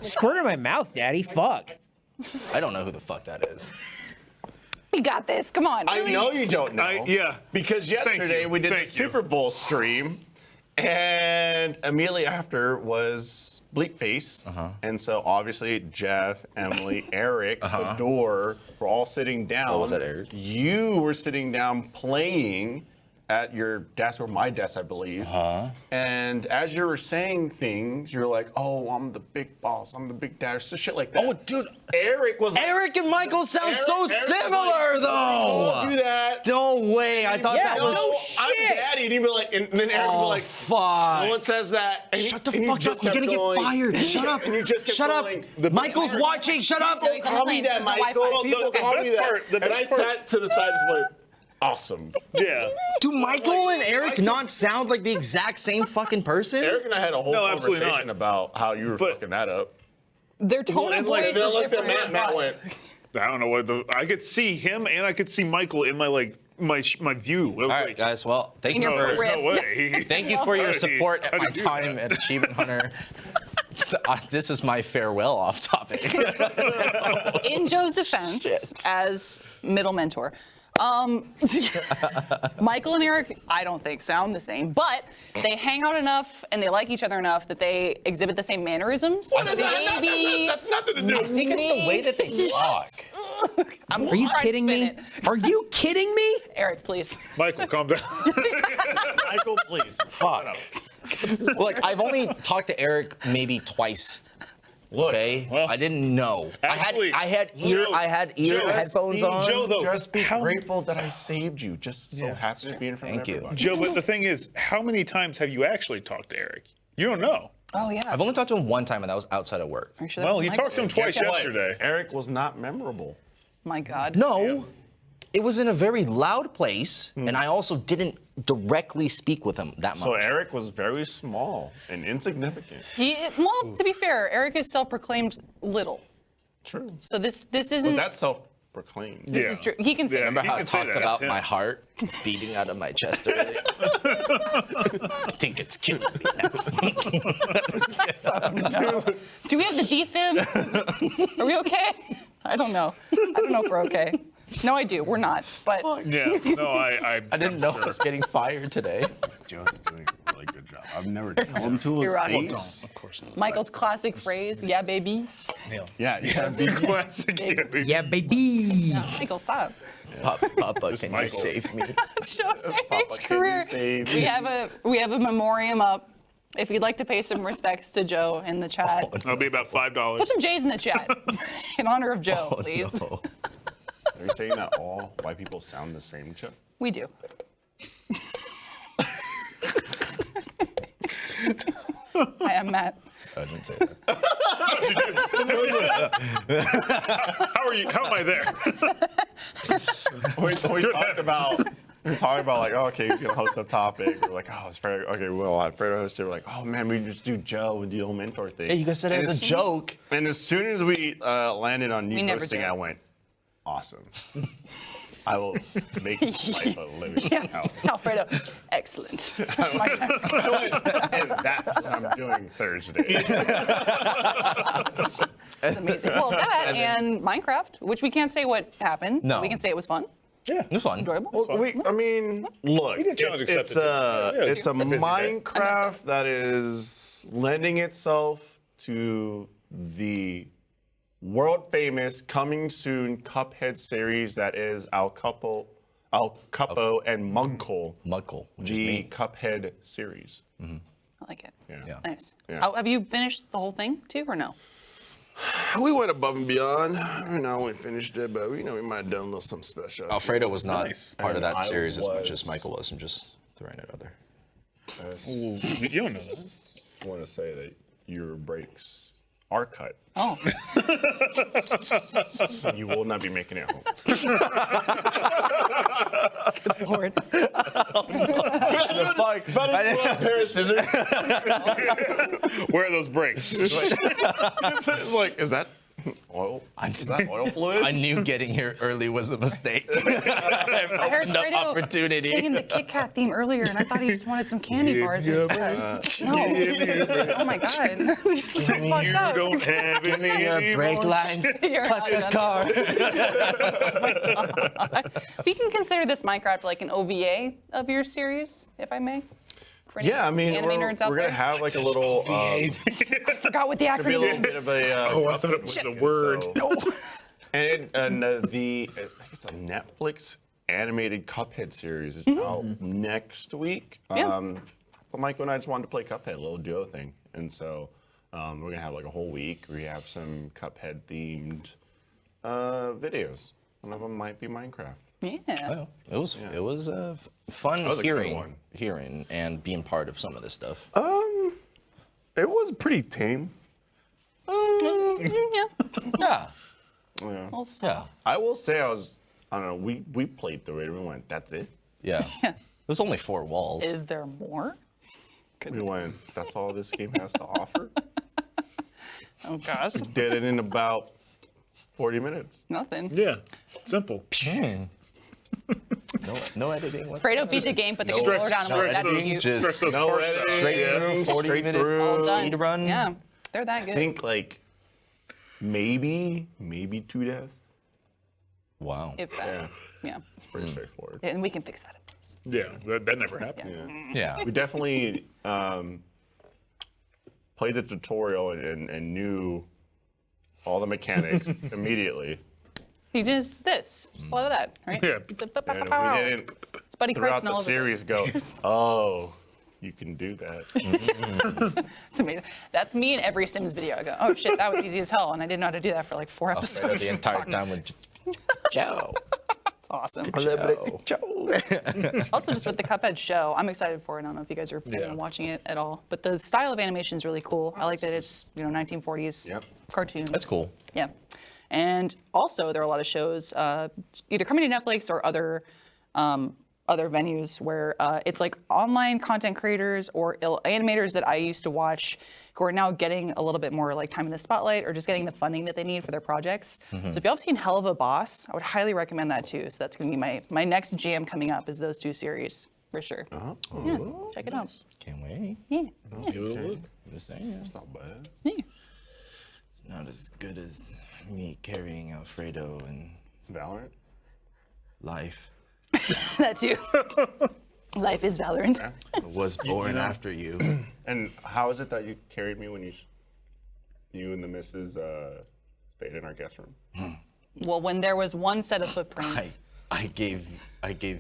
Squirt in my mouth, Daddy. Fuck. I don't know who the fuck that is. You got this. Come on. I know you don't know. Yeah. Because yesterday you. we did the Thank you. Super Bowl stream, and immediately after was Bleakface. And so obviously Jeff, Emily, Eric, Adore were all sitting down. Oh, was that Eric? You were sitting down playing at your desk, or my desk, I believe. And as you were saying things, you're like, "Oh, I'm the big boss. I'm the big dad," so shit like that. Oh, dude. Eric was. Eric and Michael sound so Eric was similar, like, though. Don't do that. No way. I thought that was. No, I'm daddy. And he'd be like, and then Eric would be Oh, like, fuck. no one says that. And Shut the and you fuck just up. You're kept gonna going. get fired. Shut up. And you just kept Shut up. going. Michael's watching. Shut up. No, he's on the Call me plane. that, There's no Michael. Wi-Fi. People The call me best that. part- the And I best part- sat to the side and just went, awesome. Yeah. Do Michael and Eric not sound like the exact same fucking person? Eric and I had a whole No, absolutely conversation not. about how you were But- fucking that up. Their tone of And voice like, is then I looked at different. Matt but- went, I don't know what I could see him and I could see Michael in my my view. It was All right, like, guys. Well, thank In you your no, for there's riff. no way. thank you for your support at How'd my you do time that? at Achievement Hunter. This is my farewell off topic. In Joe's defense, as middle mentor, Michael and Eric, I don't think sound the same, but they hang out enough and they like each other enough that they exhibit the same mannerisms. Maybe. that's nothing to do I with think it's the way that they talk. I'm Are you trying to kidding spin me? it. Are you kidding me? Eric, please. Michael, calm down. Michael, please. Fuck. Look, I've only talked to Eric maybe twice. Okay, well, I didn't know. actually, I had Joe, headphones on. Joe, though, Just be how- grateful that I saved you. Just so happy to be in front Thank of you. everybody. Joe, but the thing is, how many times have you actually talked to Eric? You don't know. Oh, yeah. I've only talked to him one time, and that was outside of work. Are you sure that Well, was you Michael? talked to him twice Guess what? yesterday. Eric was not memorable. My God. No, it was in a very loud place, and I also didn't directly speak with him that much. So Eric was very small and insignificant. Well, to be fair, Eric is self-proclaimed little. True. So this isn't. But that's self-proclaimed. This is true. He can say. Yeah. Remember He how I can say talked that. about That's my him. heart beating out of my chest earlier? I think it's cute. Oh, no. Do we have the defib? Are we okay? I don't know. I don't know if we're okay. No, I do. We're not. But Yeah. No, I I didn't know I was getting fired today. Joe's doing a really good job. I've never told him to You're right. face. of course not. Michael's classic phrase, "Yeah, baby." Yeah, yeah. Classic. Yeah, baby. Yeah, baby. Michael, stop. Papa, can you Michael. save me? Joe's Papa, can you career. save We me? have a memoriam up. If you'd like to pay some respects to Joe in the chat, That'll be about $5. put some J's in the chat in honor of Joe, please. No. Are you saying that all white people sound the same, Joe? We do. I am Matt. I didn't say that. How are you? How am I there? We talked about. We were talking about like, oh, okay, he's gonna host a topic. We're like, oh, it's Fredo. Okay, well, Fredo hosted. We're like, oh man, we just do Joe and the old mentor thing. Yeah, you guys said it as a joke. And as soon as we landed on We you never hosting, did. I went, awesome. I will make life a living. hell. Alfredo, excellent. My God. And that's what I'm doing Thursday. It's amazing. Well, that and Minecraft, which we can't say what happened. No. We can say it was fun, It was fun. enjoyable. Well, I mean, look, challenge it's accepted. it's a That's easy. Minecraft that is lending itself to the world famous, coming soon Cuphead series that is Al Capo and Munkle, Muckle, which is the me. Cuphead series. I like it. Yeah. Nice. Yeah. Oh, have you finished the whole thing too, or no? We went above and beyond. I know we finished it, but we might have done a little something special. Alfredo was not Nice. part of And that I series as much as was- Michael was. I'm just throwing it out there. You don't know that. I want to say that your breaks are cut. Oh, You will not be making it home. Lord. Pair of scissors. Where are those brakes? It's like, is that oil? Is that oil fluid? I knew getting here early was a mistake. I heard No Fredo opportunity. singing the Kit Kat theme earlier, and I thought he just wanted some candy bars. No. Oh my God. You're so fucked You up. don't have any Your brake anymore. lines, You're cut the not car. We can consider this Minecraft like an OVA of your series, if I may. For any Yeah, I mean, anime nerds out we're gonna there. have like a little, I forgot what the be a acronym little is. bit of a. Oh, I thought it was a word. And the I think it's a Netflix animated Cuphead series is out next week. Yeah. But Michael and I just wanted to play Cuphead, a little duo thing, and so we're gonna have like a whole week. We have some Cuphead themed videos. One of them might be Minecraft. Yeah. It was fun was a good one. hearing and being part of some of this stuff. It was pretty tame. Yeah. Yeah. Yeah. Also. Yeah. I will say I don't know, we played through it and we went, that's it? Yeah. There's only 4 walls. Is there more? We went, that's all this game has to offer? Oh gosh. Did it in about 40 minutes. Nothing. Yeah, simple. No editing. Fredo beat the game, but the controller down and went, that's you. Just No parts out. straight editing, through, 40 straight minute through. All done. speed run. Yeah. They're that I good. think like maybe 2 deaths. Wow. If that. Yeah, Yeah. it's pretty straightforward. And we can fix that. Yeah, that never happened. Yeah. We definitely played the tutorial and knew all the mechanics immediately. He does this. Just a lot of that, right? Yeah. It's a And we didn't, It's Buddy throughout Preston the all over series, this. go, oh, you can do that. It's amazing. That's me in every Sims video. I go, oh shit, that was easy as hell, and I didn't know how to do that for like 4 episodes. The entire time with Joe. It's awesome. Joe. Also, just with the Cuphead show, I'm excited for it. I don't know if you guys are planning on watching it at all, but the style of animation is really cool. I like that it's 1940s Yep. cartoons. That's cool. Yeah, and also there are a lot of shows either coming to Netflix or other venues where it's like online content creators or animators that I used to watch who are now getting a little bit more like time in the spotlight or just getting the funding that they need for their projects. So if y'all have seen Hell of a Boss, I would highly recommend that too. So that's gonna be my next jam coming up is those 2 series for sure. Yeah, check it out. Can't wait. Yeah. Give it a look. Just saying. It's not bad. Yeah. It's not as good as me carrying Alfredo and Valorant? life. That too. Life is Valorant. I was born after you. And how is it that you carried me when you and the missus stayed in our guest room? Well, when there was one set of footprints. I gave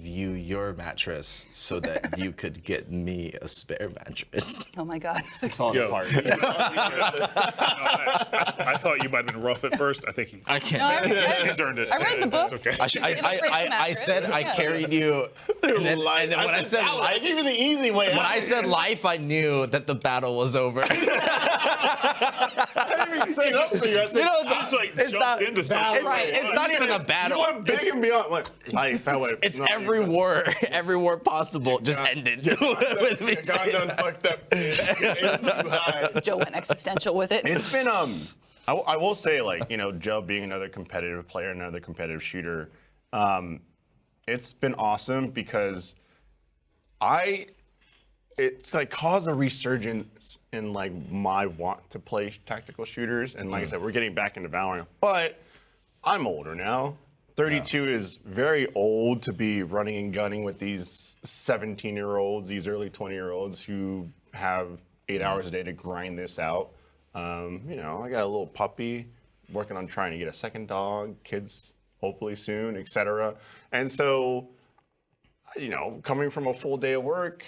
you your mattress so that you could get me a spare mattress. Oh my God. It's falling Yo. apart. I thought you might have been rough at first. I think I can't. he's earned it. I read the book. It's okay. I said I carried you. And then when I said I life, gave you the easy way when out. I said life, I knew that the battle was over. I didn't even say nothing to you. I said, I just like it's jumped not- into something. Right. It's not even a battle. you went big and beyond. Like, life, that way. It's No, every war possible just ended with me. God saying done that. fucked up. Joe went existential with it. It's been I will say, like, Joe being another competitive player, another competitive shooter, it's been awesome because it's like caused a resurgence in like my want to play tactical shooters. And like I said, we're getting back into Valorant, but I'm older now. 32 is very old to be running and gunning with these 17-year-olds, these early 20-year-olds who have 8 hours a day to grind this out. I got a little puppy, working on trying to get a second dog, kids hopefully soon, etc. And so, coming from a full day of work,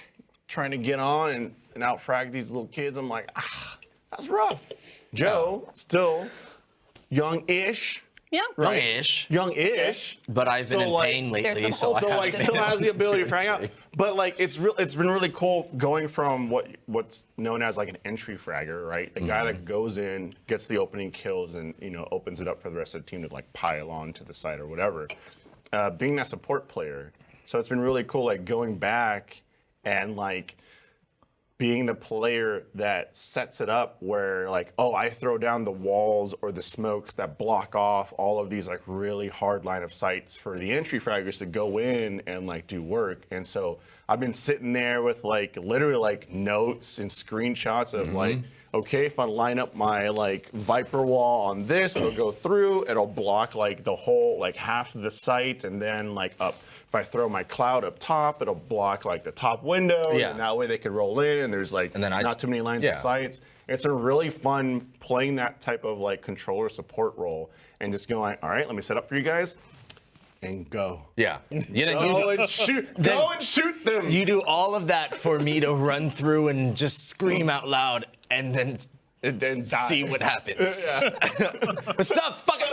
trying to get on and out-frag these little kids, I'm like, that's rough. Joe, still young-ish, Yeah. Young-ish, young-ish. but I've been So, in like, pain there's lately, some so hope. I So have like been still has the ability to able frag out. But like it's been really cool going from what's known as like an entry fragger, right? The guy that goes in, gets the opening kills, and opens it up for the rest of the team to like pile on to the side or whatever. Being that support player, so it's been really cool like going back and like being the player that sets it up where like, oh, I throw down the walls or the smokes that block off all of these like really hard line of sights for the entry fraggers to go in and like do work. And so I've been sitting there with like literally like notes and screenshots of like, okay, if I line up my like Viper wall on this, it'll go through, it'll block like the whole, like half of the site and then like up. If I throw my cloud up top, it'll block like the top window, Yeah. and that way they can roll in, and there's like And then not too many lines of sights. It's a really fun playing that type of like controller support role, and just going, all right, let me set up for you guys. and go. Yeah. Go and shoot. Go and shoot them. You do all of that for me to run through and just scream out loud and then see what happens. But stop fucking.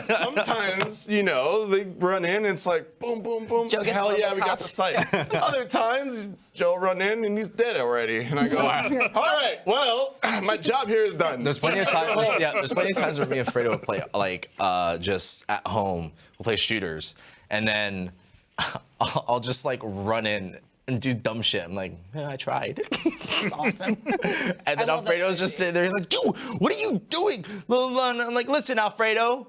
Sometimes, you know, they run in and it's like boom, boom, boom. Joe gets Hell yeah, we got the RoboCopped. site. Other times, Joe run in and he's dead already, and I go, all right, well, my job here is done. There's plenty of times. There's plenty of times where me and Fredo would play like just at home. We'll play shooters, and then I'll just like run in and do dumb shit. I'm like, yeah, I tried. That's awesome. And then Alfredo's just sitting there. He's like, dude, what are you doing? Blah, blah, blah. And I'm like, listen, Alfredo,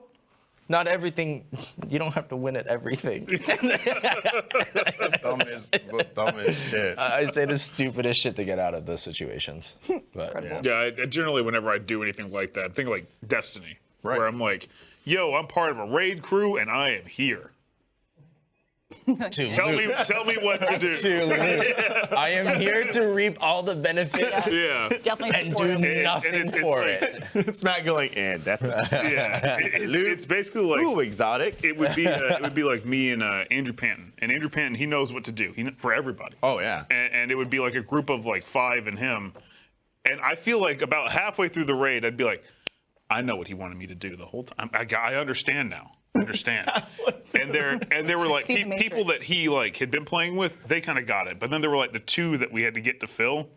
not everything. You don't have to win at everything. the dumbest shit. I say the stupidest shit to get out of those situations. But, Yeah, I generally, whenever I do anything like that, think like Destiny, where I'm like, yo, I'm part of a raid crew and I am here. Tell me what to do. I am here to reap all the benefits Yeah. Definitely and support do him. nothing it's for like- it. It's Matt going, and that's Yeah, it's basically like ooh, exotic. it would be like me and Andrew Panton. And Andrew Panton, he knows what to do for everybody. Oh, yeah. And it would be like a group of like 5 and him. And I feel like about halfway through the raid, I'd be like, I know what he wanted me to do the whole time. I understand now. Understand. And there were like See the people that Matrix. he like had been playing with. They kind of got it. But then there were like the 2 that we had to get to fill.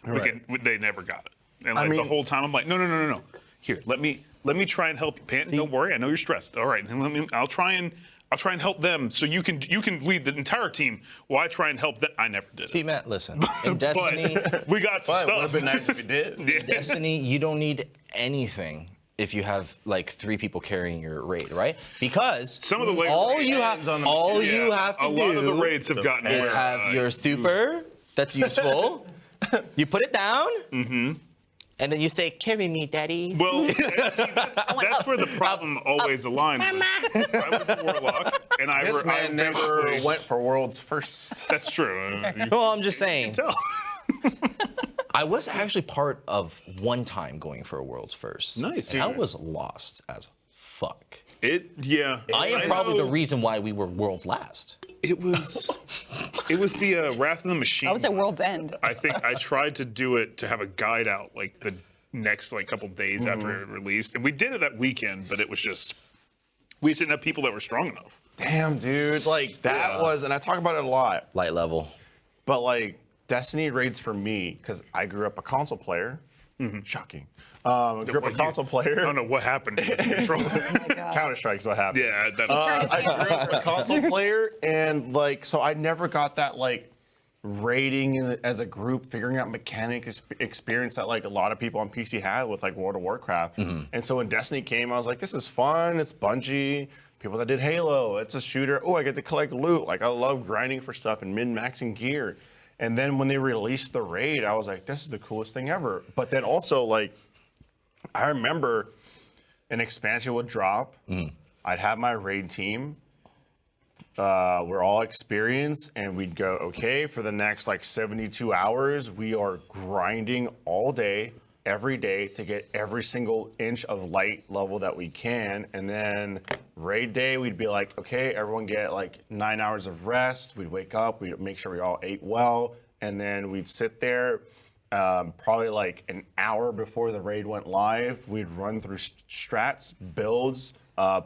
They never got it. And like the whole time, I'm like, no. Here, let me try and help you, Panton. Don't worry, I know you're stressed. All right, and I'll try and help them so you can lead the entire team while I try and help them. I never did See, it. Matt, listen. In Destiny, But we got some But it would have stuff. been nice if you did. Yeah. Destiny, you don't need anything if you have like 3 people carrying your raid, right? Because Some of the later all raids- you have to a lot of the do raids have gotten is where, have your super that's useful. You put it down, and then you say, "Carry me, daddy." Well, that's where the problem always aligns. I was a warlock, and I This man never basically- went for world's first. That's true. No, I'm just saying. Tell. I was actually part of one time going for a world's first. Nice. And I was lost as fuck. I I am probably know. the reason why we were world's last. It was the Wrath of the Machine. I would say World's End. I think I tried to do it to have a guide out like the next like couple days after it released, and we did it that weekend. But it was just we just didn't have people that were strong enough. Damn, dude. Like, that was, and I talk about it a lot, Light level. but like, Destiny raids for me, because I grew up a console player. Shocking. I grew up a console I player. don't know what happened. With the controller. Counter-Strike's what happened. Yeah, that was I grew up a console player, and like, so I never got that like raiding as a group, figuring out mechanics experience that like a lot of people on PC had with like World of Warcraft. And so when Destiny came, I was like, this is fun. It's Bungie. People that did Halo. It's a shooter. Oh, I get to collect loot. Like, I love grinding for stuff and min-maxing gear. And then when they released the raid, I was like, this is the coolest thing ever. But then also, like, I remember an expansion would drop. I'd have my raid team. We're all experienced, and we'd go, okay, for the next like 72 hours, we are grinding all day, every day to get every single inch of light level that we can. And then raid day, we'd be like, okay, everyone get like 9 hours of rest. We'd wake up, we'd make sure we all ate well, and then we'd sit there. Probably like an hour before the raid went live, we'd run through strats, builds,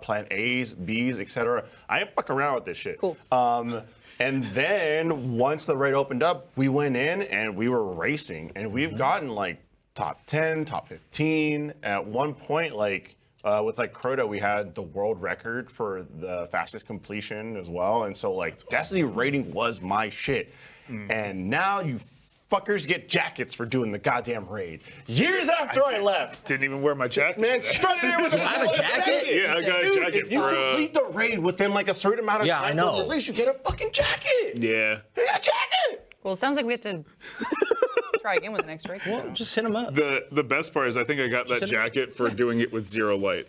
plan A's, B's, etc. I didn't fuck around with this shit. Cool. And then once the raid opened up, we went in and we were racing, and we've gotten like top 10, top 15. At one point, like with like Crota, we had the world record for the fastest completion as well. And so like Destiny raiding was my shit. And now you fuckers get jackets for doing the goddamn raid. Years after I left. didn't even wear my jacket. Man, strutted there with a jacket. Yeah, I got a Dude, jacket if you for, complete the raid within like a certain amount of Yeah, time, I know. at least you get a fucking jacket. Yeah. You got a jacket. Well, it sounds like we have to try again with the next raid. Just hit him up. The best part is I think I got that Send it- jacket for doing it with zero light.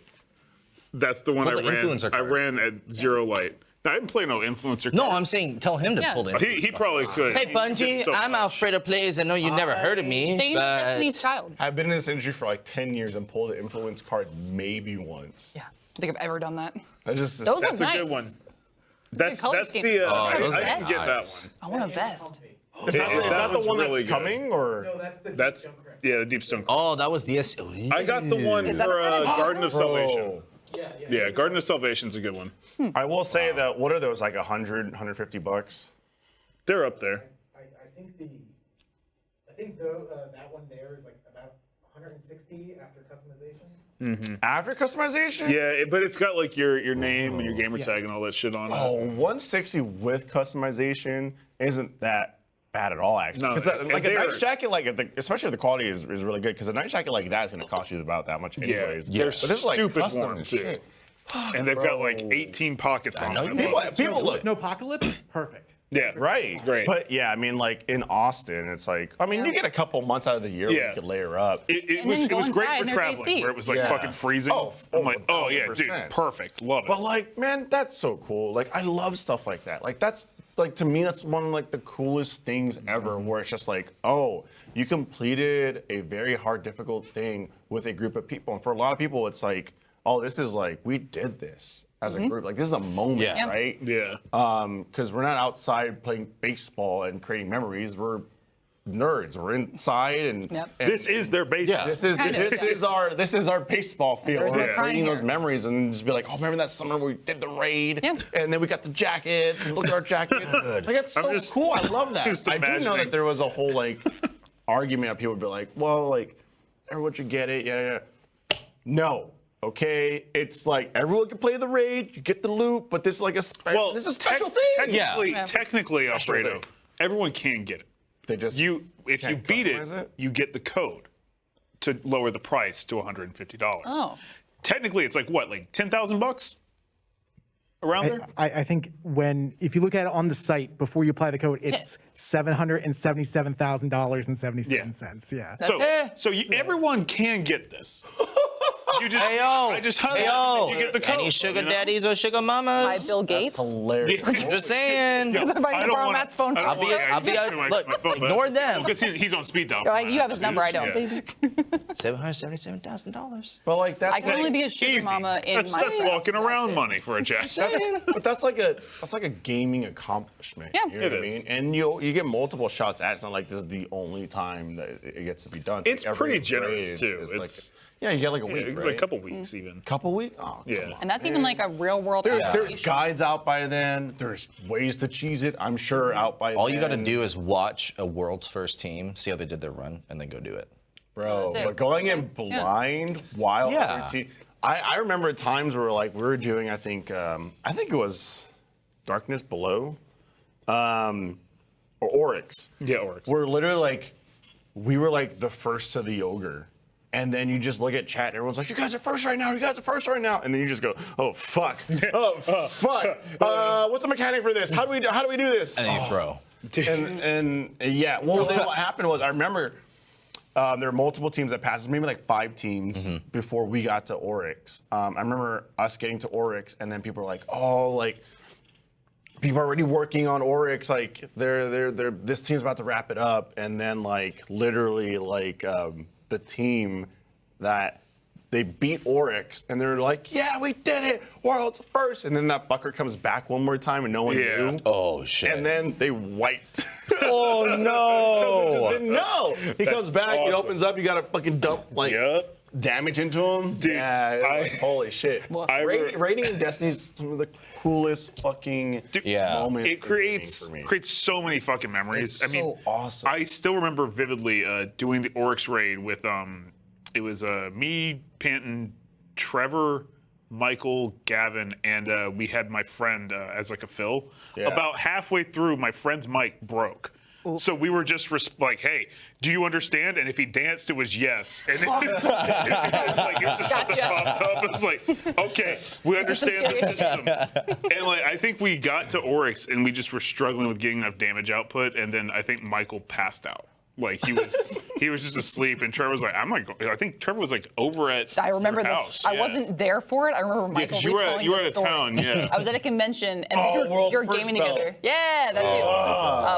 That's the one Pull I the ran. influencer I card. ran at zero light. I didn't play no influencer. No, card. I'm saying tell him to Yeah. pull the He probably could. Hey, He Bungie, did so I'm much. Alfredo Plays. I know you never heard of me. Say you're but Destiny's child. I've been in this industry for like 10 years and pulled the influence card maybe once. Yeah, I don't think I've ever done that. I just Those That's are a nice. good one. That's color the. scheme. I those are can get that nice. one. I want a vest. Is that the one's one that's really good. coming, or? No, that's the That's Stone Crypt. yeah, the Deep Stone. Oh, that was DS. I got the one Is that for a Garden of Salvation. Bro. Yeah, Garden of Salvation's a good one. I will say that, what are those, like $100, $150? They're up there. I think that one there is like about 160 after customization. After customization? Yeah, but it's got like your name and your gamer tag and all that shit on Oh, it. 160 with customization isn't that bad at all, actually. No, 'Cause and like a they're- nice jacket, like especially if the quality is really good, because a nice jacket like that is going to cost you about that much anyways. they're But this is like stupid custom warm and too. shit. And they've got like 18 pockets on know them. you People look. Snowpocalypse? Perfect. Yeah, Right. It's great. But yeah, I mean, like in Austin, it's like, I mean, you get a couple months out of the year where Yeah. you could layer up. It And was then go great inside for and there's traveling, AC. where it was like Yeah. fucking freezing. Oh, I'm like, oh yeah, dude, 1000%. perfect, love it. But like, man, that's so cool. Like, I love stuff like that. Like, that's like, to me, that's one of like the coolest things ever. Where it's just like, oh, you completed a very hard, difficult thing with a group of people. And for a lot of people, it's like, oh, this is like, we did this as a group. Like, this is a moment, Yeah. right? Yeah. Because we're not outside playing baseball and creating memories. We're nerds. We're inside and, Yep. and This is their basement. Yeah. this is Kind of, yeah. this is our baseball field. There's no We're crying creating those here. memories and just be like, oh, remember that summer we did the raid, Yeah. and then we got the jackets and look at our jackets. Like that's so just- cool. I love that. just I do know imagining. that there was a whole like argument of people would be like, well, like everyone should get it. Yeah. No. Okay, it's like everyone can play the raid, you get the loot, but this is like this is a special thing. Technically, Yeah. technically, Special Alfredo, thing. everyone can get it. They just If you can't beat customize it? you get the code to lower the price to $150. Oh. Technically, it's like what, like $10,000 around there? I think if you look at it on the site before you apply the code, it's $777,000.77. Yeah. Everyone can get this. You just, Hey, yo. I just highlighted that you get the code. Any sugar you know? daddies or sugar mamas? Hi, Bill Gates. hilarious. Just saying. Yeah, If I can borrow wanna- Matt's phone I don't for a wanna- second. I'll be I out- look, ignore them. Because he's on speed dial. You have his number, I don't. Yeah. $777,000. But like that's I can only be a sugar Easy. mama in That's my walking That's around it. money for a jack. But that's like a gaming accomplishment. Yeah. You know It what I is. mean? And you get multiple shots at it. It's not like this is the only time that it gets to be done. It's like pretty every generous, raid too. is It's- like, you get like a week, It's right? like a couple weeks even. Couple weeks? Oh, Yeah. come on. And that's even like a real world There's application. guides out by then. There's ways to cheese it. I'm sure out by All then. you got to do is watch a world's first team, see how they did their run, and then go do it. Bro, That's it. but going in blind while Yeah. other team. I remember times where like we were doing, I think it was Darkness Below, or Oryx. Yeah, Oryx. We're literally like, we were like the first to the ogre. And then you just look at chat and everyone's like, you guys are first right now, you guys are first right now. And then you just go, oh fuck, oh fuck. What's the mechanic for this? How do we do this? And then you throw. And yeah, well, then what happened was I remember there were multiple teams that passed, maybe like 5 teams before we got to Oryx. I remember us getting to Oryx, and then people were like, oh, like people are already working on Oryx, like they're this team's about to wrap it up, and then like literally like the team that they beat Oryx, and they're like, yeah, we did it, world's first, and then that fucker comes back one more time, and no one knew. Oh, shit. And then they wiped. Oh, no. Just didn't know. He comes back, it awesome. opens up, you gotta fucking dump like Yep. damage into him. Dude, yeah, like, holy shit. Raiding in Destiny's some of the coolest fucking moments. It in creates gaming for me. creates so many fucking memories. It's I mean, so awesome. I still remember vividly doing the Oryx raid with it was me, Panton, Trevor, Michael, Gavin, and we had my friend as like a fill. Yeah. About halfway through, my friend's mic broke. So we were just like, hey, do you understand? And if he danced, it was yes. And it was like, it was just something Gotcha. popped up. It's like, okay, we understand the system. And like, I think we got to Oryx and we just were struggling with getting enough damage output. And then I think Michael passed out. Like he was just asleep, and Trevor was like, "I'm not going." I think Trevor was like over at. I remember your this. house. I Yeah. wasn't there for it. I remember Yeah, Michael 'cause you were retelling you were the out of story. town. Yeah. I was at a convention and World's we were First gaming Belt. together. Yeah, that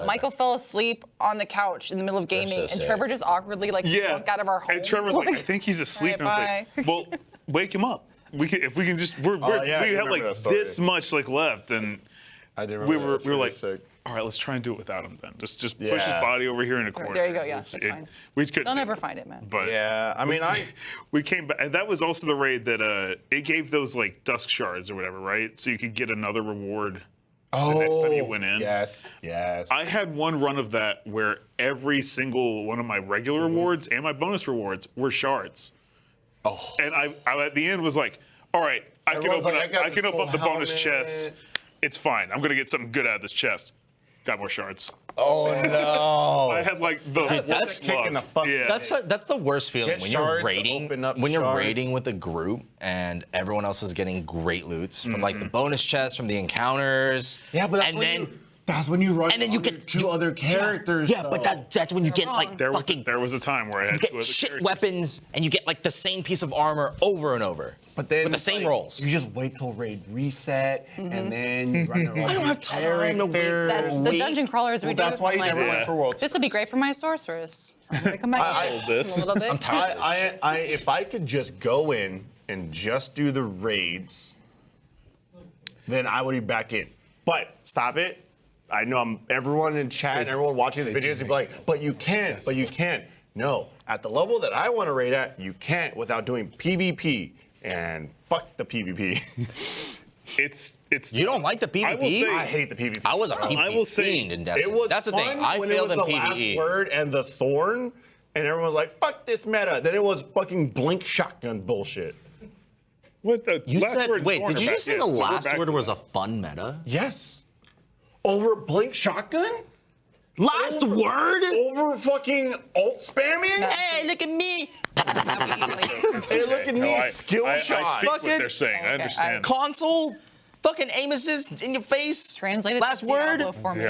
too. Michael fell asleep on the couch in the middle of gaming, and sick. Trevor just awkwardly like slunk out of our home. And Trevor's like, I think he's asleep. And I was like, well, wake him up. If we can just, we yeah, I have remember like that story. this much like left, and I did we remember were that. we were like, Sick. all right, let's try and do it without him then. Just push his Yeah. body over here in a corner. There you go, yeah, that's fine. We couldn't. They'll do never it. find it, man. But Yeah, I mean, we came back, and that was also the raid that it gave those like dusk shards or whatever, right? So you could get another reward the next time you went in. Yes. I had one run of that where every single one of my regular rewards and my bonus rewards were shards. Oh. And I at the end was like, all right, I can Everyone's open like, up, I got I can this open up the cool bonus chest. helmet. It's fine. I'm gonna get something good out of this chest. Got more shards. Oh no. I had like the that's kicking the fuck- Yeah. That's the worst feeling Get when you're shards, raiding open up when you're shards. raiding with a group and everyone else is getting great loots from like the bonus chests, from the encounters. Yeah, but that's when you run. and then you get two other characters. Yeah, but that's when you get like there fucking was a time where I had you two get other shit characters. weapons and you get like the same piece of armor over and over. But then with the it's same like, rolls. You just wait till raid reset, and then you run your own I don't have time to wait. That's the dungeon crawlers we do. That's why I'm you like, never went for world. this would be great for my sorceress. I'm gonna come back in this. a little bit. I'm tired of this shit. If I could just go in and just do the raids, then I would be back in. But stop it. I know everyone in chat and everyone watching these videos would be like, but you can't, but you can't. No, at the level that I want to raid at, you can't without doing PvP. And fuck the PvP. It's You don't like the PvP? I will say- I hate the PvP. I was a PvP I will say fiend in Destiny. It was That's the thing. fun I when failed it in was the PvE. last word and the thorn, and everyone was like, fuck this meta. Then it was fucking blink shotgun bullshit. what the You last said, word wait, did you cornerback, just say yeah, the so we're last back word to was that. a fun meta? Yes. Over blink shotgun? Last word? Over fucking alt spamming? Hey, look at me. Hey, look at No, me, I skill I shot. speak what Fucking- they're saying. I Okay, understand. Console? Fucking aim assist in your face? Translated Last to word? Diablo for me.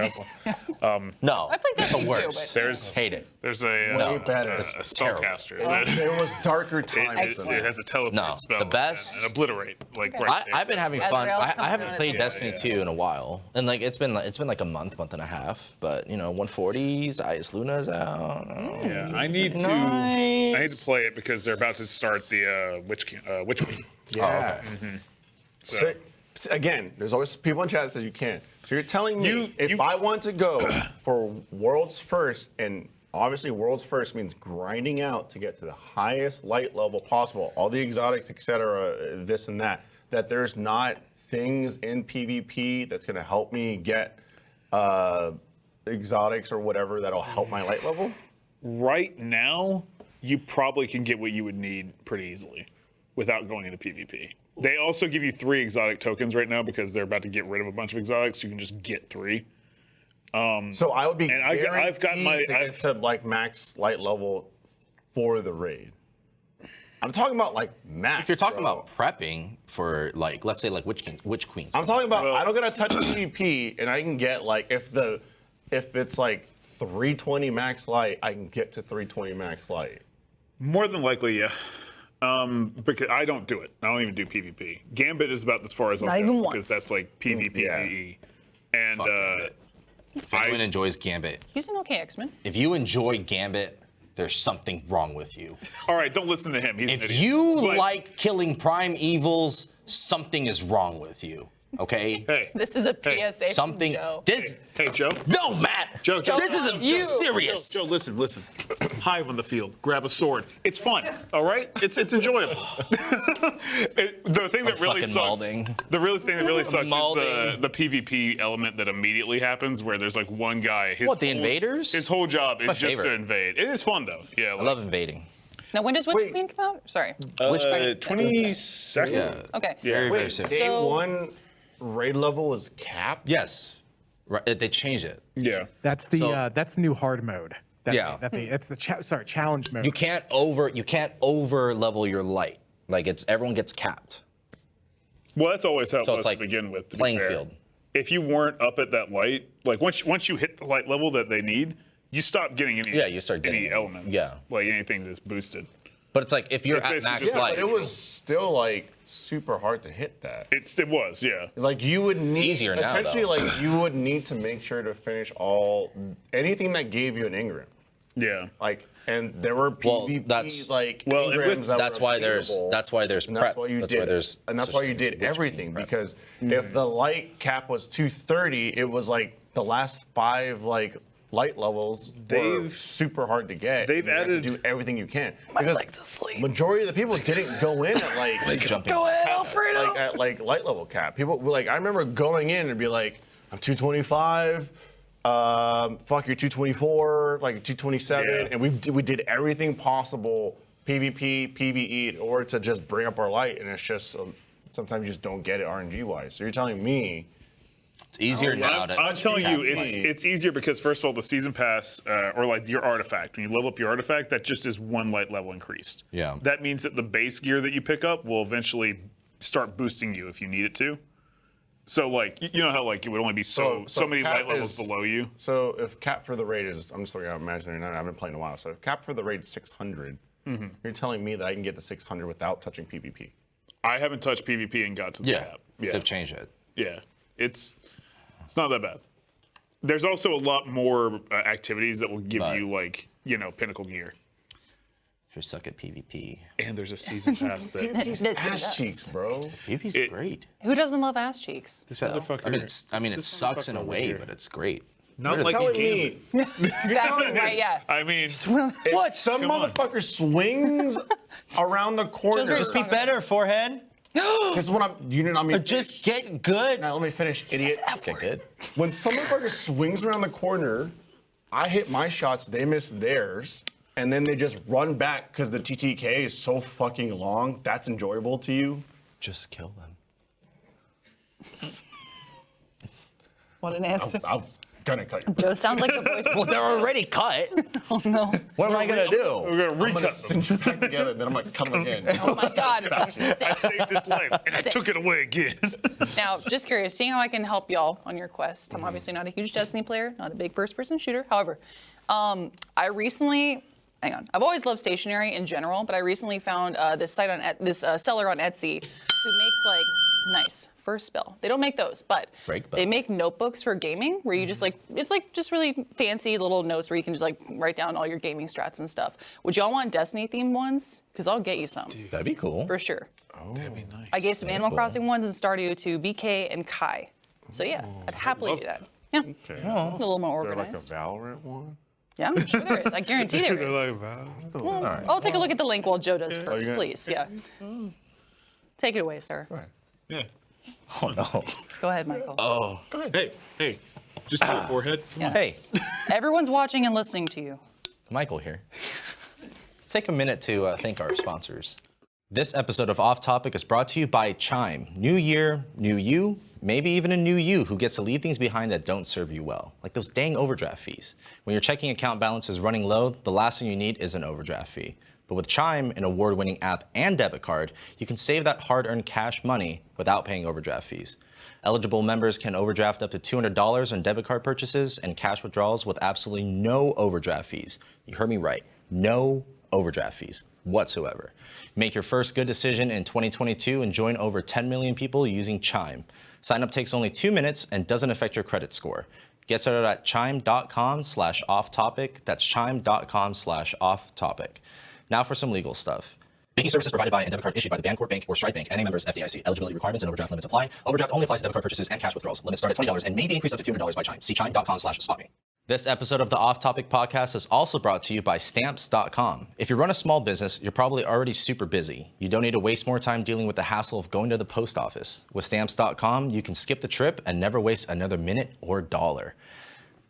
Diablo. No. I played It's the Destiny too, worst. but There's Hate it. There's a Way better. a spellcaster. that There was darker times. it has a teleport No, spell. the best- and obliterate. Like Okay. right there. I've been having fun. Azrael's I coming haven't around played as well. Destiny 2 in a while, and like it's been like a month and a half. But you know, 140's Ice Luna's out. Yeah, I need to Nice. play it because they're about to start the Witch Queen. Yeah. So, Again, there's always people in chat that says you can't. So you're telling me You- I want to go for world's first, and obviously world's first means grinding out to get to the highest light level possible, all the exotics, etc., this and that there's not things in PvP that's going to help me get exotics or whatever that'll help my light level? right now, you probably can get what you would need pretty easily without going into PvP. They also give you 3 exotic tokens right now because they're about to get rid of a bunch of exotics. So you can just get 3. So I would be And I've got my- guaranteed to get to like max light level for the raid. I'm talking about like max. If you're talking bro. about prepping for like, let's say like Witch Queens. I'm talking about Well- I don't gotta touch PvP and I can get like if it's like 320 max light, I can get to 320 max light. More than likely, yeah. Because I don't do it. I don't even do PvP. Gambit is about as far as I'll Not go even because once. that's like PvP Yeah. PE. And Fuck Gambit. If anyone enjoys Gambit, He's an okay X-Men. if you enjoy Gambit, there's something wrong with you. all right, don't listen to him. He's an If idiot. you But- like killing prime evils, something is wrong with you. Okay? hey, This is a Hey, PSA from Something. Joe. This. hey, Joe. No, Matt. Joe, This is you. serious. Joe, listen. Hive on the field. Grab a sword. It's fun. All right. It's enjoyable. The thing that really fucking sucks. malding. The really thing that really sucks is Malding. the PvP element that immediately happens, where there's like one guy. What, the invaders? His whole job is my just to favorite. invade. It is fun though. Yeah. I love invading. Now, when does Witch Wait. Queen come out? Sorry. Which 22nd. Yeah. Okay. Very, very soon. Day So- one raid level is capped. Yes. Right. They changed it. Yeah. That's the So- that's the new hard mode. That Yeah. that's the challenge mode. You can't over level your light. Like everyone gets capped. Well, that's always how it So was it's like to begin with. To be playing fair. field. If you weren't up at that light, like once you hit the light level that they need, you stop getting any. Yeah, you start getting any it. elements. Yeah. Like anything that's boosted. But it's like if you're It's at basically max just Yeah, light. but it was still like super hard to hit that. It was, yeah. Like you would need easier now, essentially though. like you would need to make sure to finish anything that gave you an Ingram. Yeah. Like, and there were Well, PvP that's- engrams that That's were why there's available. that's why there's And prep. that's why you that's did why there's and that's why you such did things as everything prep. because if the light cap was 230, it was like the last 5 like light levels were They've- super hard to get. they've You have to added- do everything you can. My Because leg's asleep. majority of the people didn't go in at like jumping. Go ahead, Alfredo. like at like light level cap. People were like, I remember going in and be like, I'm 225. Fuck, you're 224, like 227, Yeah. and we did everything possible, PvP, PvE, in order to just bring up our light, and it's just sometimes you just don't get it RNG wise. So you're telling me It's easier now. I'm telling you, Exactly. it's easier because first of all, the season pass or like your artifact, when you level up your artifact, that just is 1 light level increased. Yeah. That means that the base gear that you pick up will eventually start boosting you if you need it to. So like you know how like it would only be so many cap light levels is- below you. So if cap for the raid is, I'm just looking at imaginary number, I've been playing a while. So if cap for the raid is 600, you're telling me that I can get the 600 without touching PvP. I haven't touched PvP and got to the Yeah, cap. Yeah. they've changed it. Yeah, it's not that bad. There's also a lot more activities that will give But- you like pinnacle gear, If you suck at PvP, and there's a season pass that Ass cheeks, bro. PvP's It- great. Who doesn't love ass cheeks? this motherfucker. I mean, it sucks in a way, but it's great. not like in Telling game. me Exactly right. Yeah. I mean, what? Some motherfucker swings around the corner. Just be Better, forehead. This is what you know. I mean, Just get good. now let me finish, idiot. Get good. When some motherfucker swings around the corner, I hit my shots, they miss theirs, and then they just run back because the TTK is so fucking long. That's enjoyable to you. Just kill them. What an answer. I'm gonna cut you. Joe sounds like the voice. Well, they're already cut. Oh no. What am I gonna do? we're gonna I'm gonna recut them. cinch you back together, then I'm gonna cut them again. Oh my God. I saved his life, and I took it away again. Now, just curious, seeing how I can help y'all on your quest. I'm obviously not a huge Destiny player, not a big first-person shooter. However, I recently, I've always loved stationery in general, but I recently found this site on this seller on Etsy who makes like nice first spell. They don't make those, but Break bow. they make notebooks for gaming where you just like it's like just really fancy little notes where you can just like write down all your gaming strats and stuff. Would y'all want Destiny themed ones? Because I'll get you some That'd be cool. for sure. That'd be nice. I gave some Animal cool. Crossing ones in Stardew to BK and Kai. So yeah, I'd happily do that. Yeah, it's Okay. a little more Is there like a organized. Valorant one? Yeah, I'm sure there is. I guarantee there They're is. like, wow. Well, I'll take a look at the link while Joe does first, gonna- please. Yeah. Take it away, sir. Yeah. Oh no. Go ahead, Michael. Oh. Go ahead. Hey, just do it, forehead. Yeah. Hey, Everyone's watching and listening to you. Michael here. Let's take a minute to thank our sponsors. This episode of Off Topic is brought to you by Chime. New year, new you, maybe even a new you who gets to leave things behind that don't serve you well, like those dang overdraft fees. When your checking account balance is running low, the last thing you need is an overdraft fee. But with Chime, an award-winning app and debit card, you can save that hard-earned cash money without paying overdraft fees. Eligible members can overdraft up to $200 on debit card purchases and cash withdrawals with absolutely no overdraft fees. You heard me right, no overdraft fees whatsoever. Make your first good decision in 2022 and join over 10 million people using Chime. Sign up takes only 2 minutes and doesn't affect your credit score. Get started at chime.com/off-topic. That's chime.com/off-topic. Now for some legal stuff. Banking services provided by and debit card issued by the Bancorp Bank or Stride Bank, NA members, FDIC. Eligibility requirements and overdraft limits apply. Overdraft only applies to debit card purchases and cash withdrawals. Limits start at $20 and may be increased up to $200 by Chime. See chime.com/spotme. This episode of the Off Topic podcast is also brought to you by Stamps.com. If you run a small business, you're probably already super busy. You don't need to waste more time dealing with the hassle of going to the post office. With Stamps.com, you can skip the trip and never waste another minute or dollar.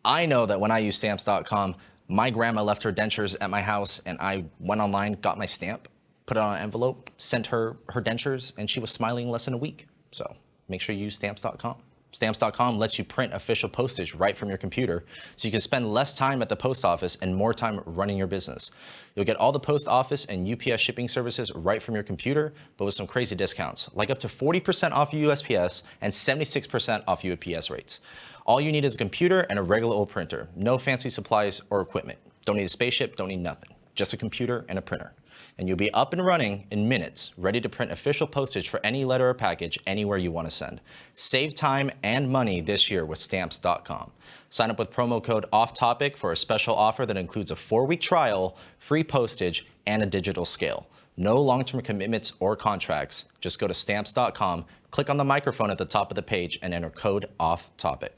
I know that when I use Stamps.com, my grandma left her dentures at my house and I went online, got my stamp, put it on an envelope, sent her dentures, and she was smiling in less than a week. So make sure you use Stamps.com. Stamps.com lets you print official postage right from your computer, so you can spend less time at the post office and more time running your business. You'll get all the post office and UPS shipping services right from your computer, but with some crazy discounts, like up to 40% off USPS and 76% off UPS rates. All you need is a computer and a regular old printer. No fancy supplies or equipment. Don't need a spaceship, don't need nothing. Just a computer and a printer. and you'll be up and running in minutes, ready to print official postage for any letter or package anywhere you want to send. Save time and money this year with Stamps.com. Sign up with promo code OFFTOPIC for a special offer that includes a 4-week trial, free postage, and a digital scale. No long-term commitments or contracts. Just go to Stamps.com, click on the microphone at the top of the page, and enter code OFFTOPIC.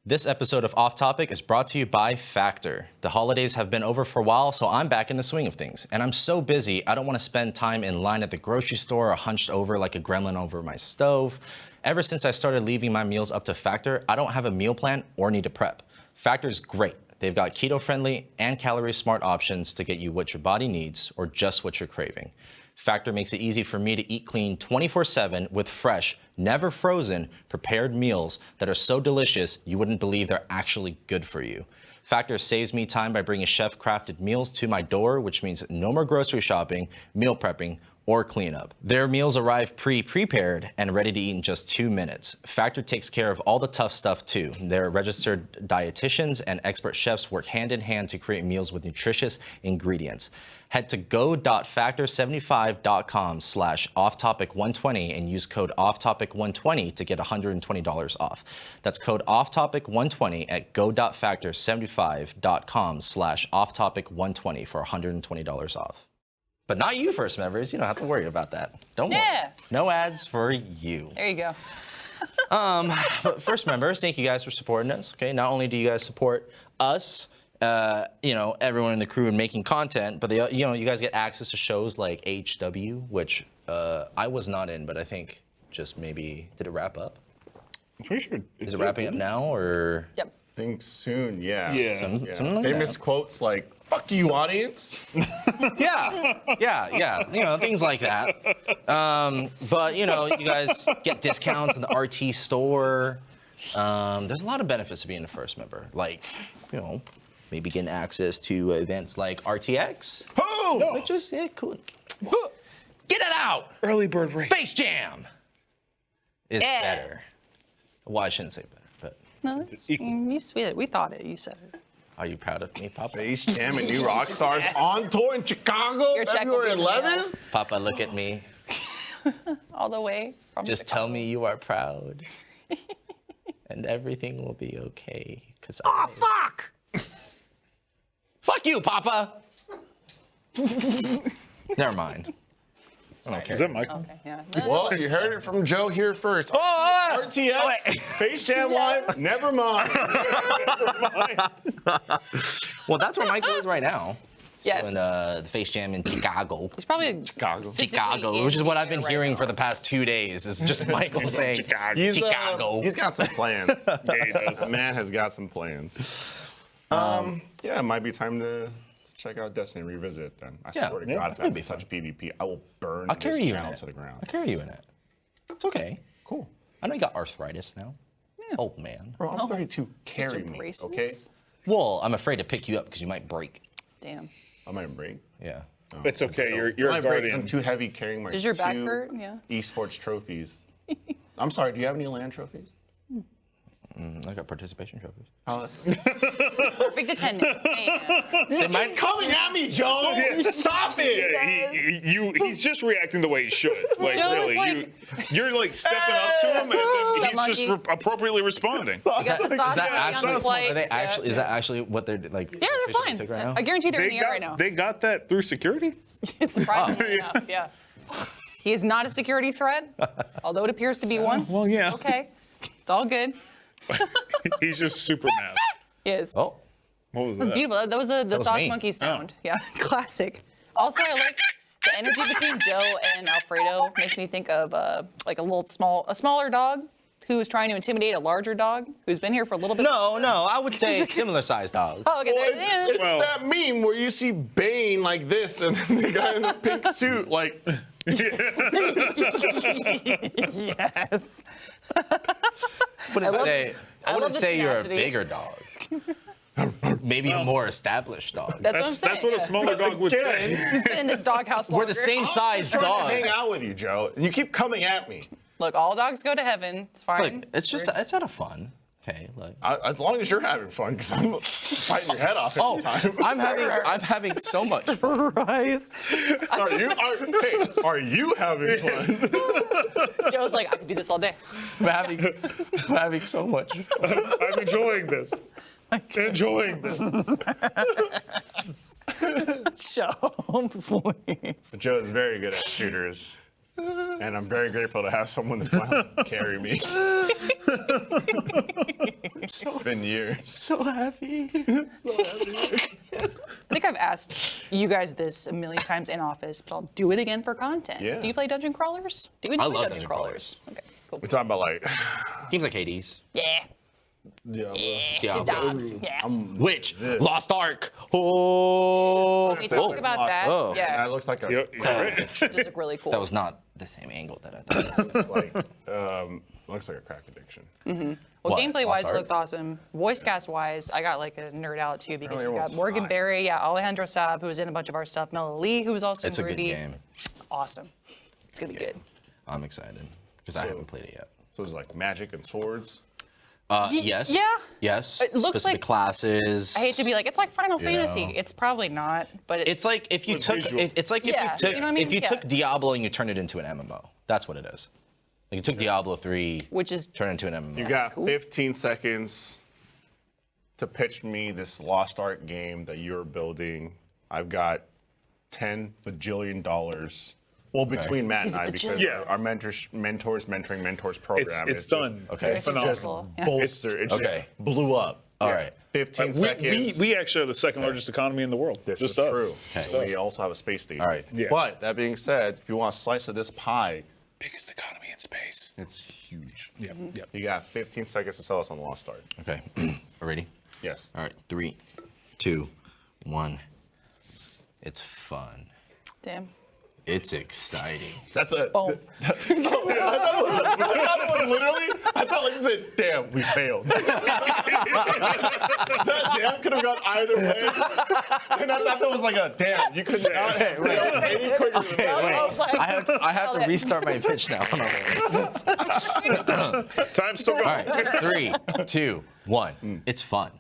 This episode of Off Topic is brought to you by Factor. The holidays have been over for a while, so I'm back in the swing of things. And I'm so busy, I don't want to spend time in line at the grocery store or hunched over like a gremlin over my stove. Ever since I started leaving my meals up to Factor, I don't have a meal plan or need to prep. Factor's great. They've got keto-friendly and calorie-smart options to get you what your body needs or just what you're craving. Factor makes it easy for me to eat clean 24/7 with fresh, never frozen, prepared meals that are so delicious you wouldn't believe they're actually good for you. Factor saves me time by bringing chef-crafted meals to my door, which means no more grocery shopping, meal prepping, or cleanup. Their meals arrive pre-prepared and ready to eat in just 2 minutes. Factor takes care of all the tough stuff too. Their registered dietitians and expert chefs work hand in hand to create meals with nutritious ingredients. Head to go.factor75.com/offtopic120 and use code offtopic120 to get $120 off. That's code offtopic120 at go.factor75.com/offtopic120 for $120 off. But not you, first members. You don't have to worry about that. Don't worry. No ads for you. There you go. But first members, thank you guys for supporting us. Okay, not only do you guys support us, everyone in the crew and making content, but you guys get access to shows like HW, which I was not in, but I think just maybe did it wrap up? I'm pretty sure. Is it wrapping up now or? Yep. Think soon, yeah. Something like Famous that. quotes like "fuck you, audience." Yeah. Things like that. But you guys get discounts in the RT store. There's a lot of benefits to being a first member, like maybe getting access to events like RTX. Which is cool. Get it out. Early bird race. Face Jam is better. Well, I shouldn't say better, but No, you sweet it. We thought it. You said it. are you proud of me, Papa? Face Jam and New Rock Stars on tour in Chicago, Your check will February be in the mail. 11th. Papa, look at me. All the way from Just Chicago. tell me you are proud. And everything will be okay. Fuck! Fuck you, Papa! Never mind. I don't care. Is that Michael? Okay, yeah. Well, you heard it from Joe here first. RTX, Face Jam Live, never mind. Well, that's where Michael is right now. Yes. In the Face Jam in Chicago. He's probably Chicago, which is what I've been hearing for the past 2 days. Is just Michael saying Chicago. Chicago. He's got some plans. Yeah, he does. The man has got some plans. Yeah, it might be time to check out Destiny Revisit then. I Yeah, swear to yeah, God, if I that'd be touch PvP, I will burn I'll this carry you in channel it. to the ground. I'll carry you in it. It's okay. Cool. I know you got arthritis now. Yeah. Old man. Bro, I'm ready to carry your me, braces? okay? Well, I'm afraid to pick you up because you might break. damn. I might break. Yeah. It's okay. You're I a might break 'cause guardian. I'm too heavy carrying my Does your back two hurt? Yeah. esports trophies. I'm sorry, do you have any land trophies? I got participation trophies. Perfect attendance. Man. They might Coming at me, Joe! Stop it! Yeah, he's just reacting the way he should. Like Joe was really, like- you're like stepping up to him, and then he's monkey? just appropriately responding. You got the Is sauce that on the actually? flight. Are they Yeah. actually? Is that actually what they're like? Yeah, they're fine. took right now? I guarantee they're in the air right now. They got that through security. Surprisingly enough, yeah. He is not a security threat, although it appears to be one. Well, yeah. Okay, it's all good. He's just super masked. He is. Oh, What was It was that? beautiful. That was the was sauce me. monkey sound. Yeah, classic. Also, I like the energy between Joe and Alfredo. Makes me think of like a smaller dog who is trying to intimidate a larger dog who's been here for a little bit. no, I would say similar sized dogs. Oh, okay. Well, There, it's Well- that meme where you see Bane like this and then the guy in the pink suit like yes. Wouldn't love- say. I I love wouldn't the say you're a tenacity. bigger dog. Maybe a more established dog. That's what I'm saying. That's what a yeah. smaller dog would say. He's been in this doghouse We're longer. the same size trying to dog. hang out with you, Joe. And you keep coming at me. Look, all dogs go to heaven. It's fine. Look, it's just it's out of fun. Okay, like. As long as you're having fun, because I'm fighting your head off every time. I'm having so much fun. Rise. Are you having fun? Joe's like, I could do this all day. I'm having so much fun. I'm enjoying this. Enjoying this. Show, please. Joe is very good at shooters, and I'm very grateful to have someone to carry me. It's been years. So happy. I think I've asked you guys this a million times in office, but I'll do it again for content. Yeah. Do you play dungeon crawlers? Do you enjoy love dungeon dungeon crawlers? Okay, cool. We're talking about like, Games like Hades. Yeah. Diablo. Dogs. Yeah. Which? Lost Ark. Oh. Can we talk about that? Oh. Yeah. that looks like a Yep, right. It does look really cool. That was not the same angle that I thought. like looks like a crack addiction. Well, What, gameplay wise, Lost it Ark? looks awesome. Voice cast wise, I got like a nerd out too because Apparently you got everyone's Morgan hot. Berry, yeah, Alejandro Saab, who was in a bunch of our stuff, Mel Lee, who was also It's in a good Ruby. game. Awesome. It's gonna be good. I'm excited because I haven't played it yet. So it's like magic and swords. Yes. yeah. Yes. It looks Specific like- classes. I hate to be like, it's like Final Fantasy. know. It's probably not, but It's like if you took. visual. It's like if Yeah, you took. you know what I mean? If you Yeah. took Diablo and you turned it into an MMO. That's what it is. Like you took Diablo 3. which is Turn it into an MMO. You got cool. 15 seconds to pitch me this Lost Ark game that you're building. I've got $10 bajillion. Well, between Matt and I, because Yeah. our mentors mentoring mentors program. It's is done. Just, Okay. it's just Phenomenal. Yeah. bolstered. It Okay. just blew up. All right. 15 seconds. We actually are the second largest economy in the world. This Just is us. true. Just We us. also have a space station. All right. Yeah. But that being said, if you want a slice of this pie, Biggest economy in space. it's huge. Yep. Yep. You got 15 seconds to sell us on Lost Ark. Okay. Ready? Yes. All right. 3, 2, 1. It's fun. damn. It's exciting. That's a. Boom. I thought it was literally. I thought like you said, "Damn, we failed." That damn could have gone either way, and I thought that was like a damn. You could not have failed any quicker than that. I was like, I have to restart my pitch now. Hold on. Time's still going. All right. 3, 2, 1. It's fun.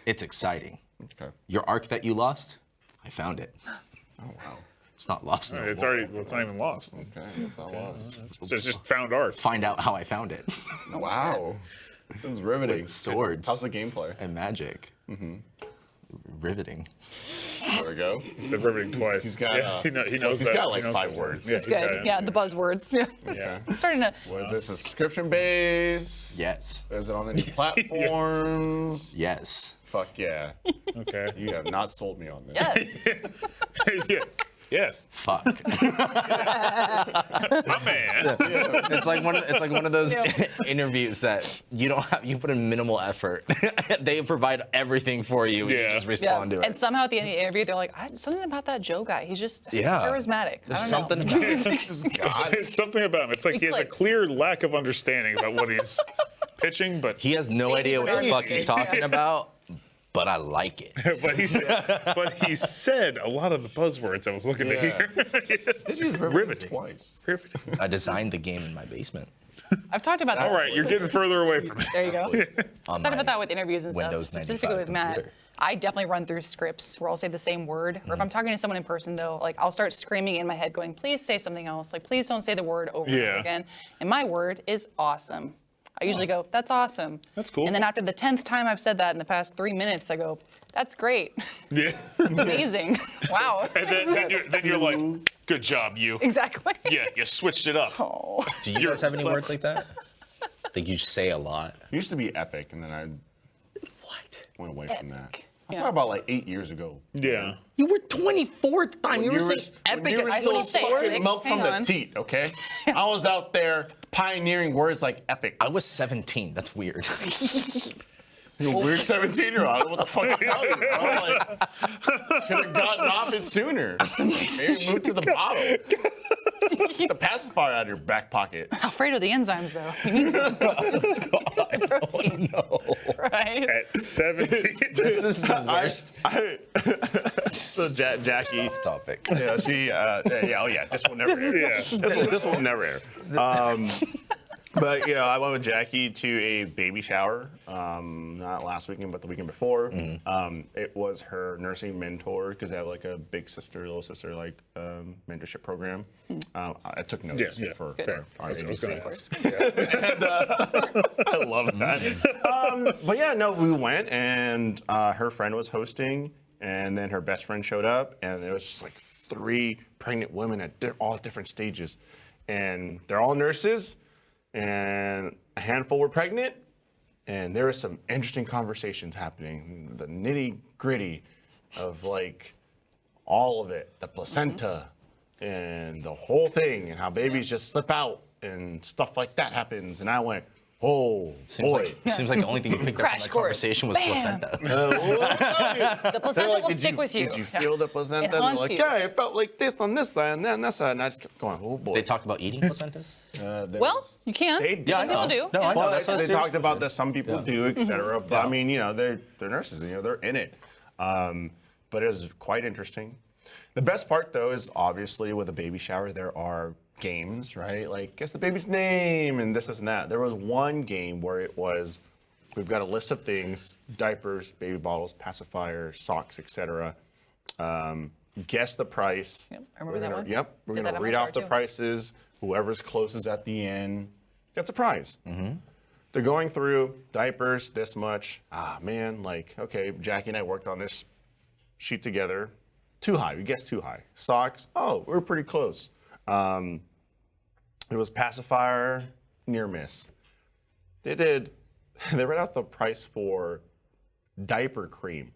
It's exciting. Okay. Your arc that you lost, I found it. Oh wow. It's not lost. No It's more. already. Well, it's not even lost. Okay, that's not lost. So it's just found art. Find out how I found it. Wow. This is riveting. With swords. How's the gameplay? And magic. Riveting. There we go. The riveting twice. He's got, Yeah, he knows he's that. got He like knows 5 that. words. Yeah, It's good. Yeah, the buzzwords. Yeah. Yeah. I'm starting to. Was it subscription based? Yes. Is it on any platforms? Yes. Fuck yeah. Okay. You have not sold me on this. Yes. Yeah. Yes. Fuck. My man. It's like one of those interviews that you don't have. You put in minimal effort. They provide everything for you. And you Yeah. just Yeah. respond to it. And somehow at the end of the interview, they're like, something about that Joe guy. He's just Yeah. charismatic. There's I don't something know. about it. It's something about him. It's like he has a clicks. clear lack of understanding about what he's pitching, but He has no idea what the fuck he's talking about, but I like it. but he said a lot of the buzzwords I was looking to hear. Did you Riveting. twice? I designed the game in my basement. I've talked about that. All right, you're getting further away from it. There you go. On Talked my about that with interviews and Windows stuff, specifically 95 with Matt. computer. I definitely run through scripts where I'll say the same word, or if I'm talking to someone in person though, like I'll start screaming in my head, going, "Please say something else! Like, please don't say the word over and Yeah. over again." And my word is awesome. I usually go, "That's awesome." That's cool. And then after the 10th time I've said that in the past 3 minutes, I go, "That's great, Yeah. amazing, wow." And then you're like, good job, you. Exactly. Yeah, you switched it up. Oh. Do you guys have any words like that? I think you say a lot. It used to be epic, and then I What? went away from that. Epic. I'm Yeah. talking about like 8 years ago. Yeah. You were 24th time. You were saying epic. When you were I still still say sucking epic. milk from Hang the on. teat, okay? I was out there pioneering words like epic. I was 17. That's weird. You weird 17-year-old. I don't know what the fuck to tell you. Bro. Like, should have gotten off it sooner. Maybe move to the bottle. Get the pacifier out of your back pocket. Afraid of the enzymes though. You need the protein. No. Right? At 17. This is the worst So Jackie, topic. yeah, she, yeah, oh yeah, this will never air. Yeah. This will never air. But I went with Jackie to a baby shower, not last weekend, but the weekend before. It was her nursing mentor because they have like a big sister, little sister, like mentorship program. I took notes for obviously. And, I love that. But yeah, no, we went and her friend was hosting, and then her best friend showed up, and there was just like 3 pregnant women at all different stages, and they're all nurses. And a handful were pregnant, and there was some interesting conversations happening. The nitty gritty of like all of it, the placenta and the whole thing, and how babies just slip out and stuff like that happens. And I went, oh boy. Seems like the only thing you picked up from Crash that course. conversation was Bam. placenta. The placenta will stick with you. Did you feel the placenta? It And haunts like, you. yeah, it felt like this on this side and then that side. And I just kept going, oh boy. They talked about eating placentas? Well, you can. Some people do. No, I know. Well, That's what they serious talked about that some people do, et cetera. But I mean, they're nurses, they're in it. But it was quite interesting. The best part, though, is obviously with a baby shower, there are games, right? Like, guess the baby's name and this and that. There was one game where it was, we've got a list of things, diapers, baby bottles, pacifier, socks, et cetera. Guess the price. Yep, I remember that one. Yep, we're Did going that to on my read off chart, the too. prices. Whoever's closest at the end gets a prize. They're going through diapers, this much. Ah, man, like, okay, Jackie and I worked on this sheet together. Too high, we guessed too high. Socks, oh, we're pretty close. It was pacifier, near miss. They read out the price for diaper cream.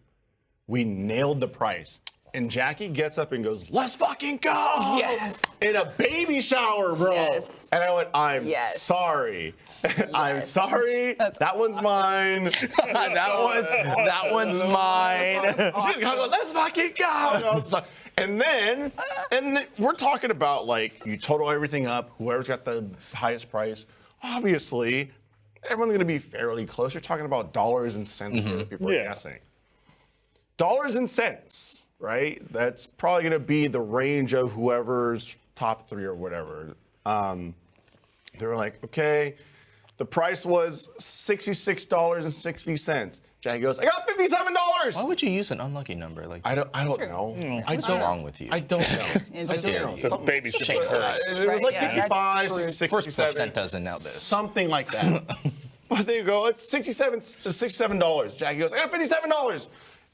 We nailed the price. And Jackie gets up and goes, let's fucking go! Yes. In a baby shower, bro. Yes. And I went, I'm Yes. sorry. I'm Yes. sorry. That's that one's mine. that one's mine. She's going, let's fucking go. And then we're talking about like, you total everything up, whoever's got the highest price. Obviously, everyone's gonna be fairly close. You're talking about dollars and cents here that people are guessing. Dollars and cents, right? That's probably gonna be the range of whoever's top 3 or whatever. They were like, okay, the price was $66.60. Jackie goes, I got $57. Why would you use an unlucky number? Like, I don't know. what's wrong with you? I don't know. How dare you? The baby's Shake hers. It was like Right, yeah, 65, that's 66, First 67. placentas and now this. Something like that. But there you go. It's $67. Jackie goes, I got $57.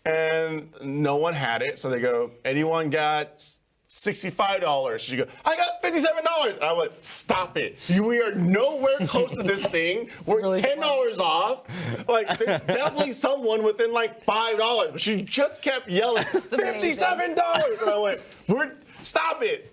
And no one had it. So they go, anyone got $65? She goes, I got $57. And I went, stop it. We are nowhere close to this thing. We're really $10 off. Like, there's definitely someone within like $5. But she just kept yelling, amazing. $57. And I went, stop it.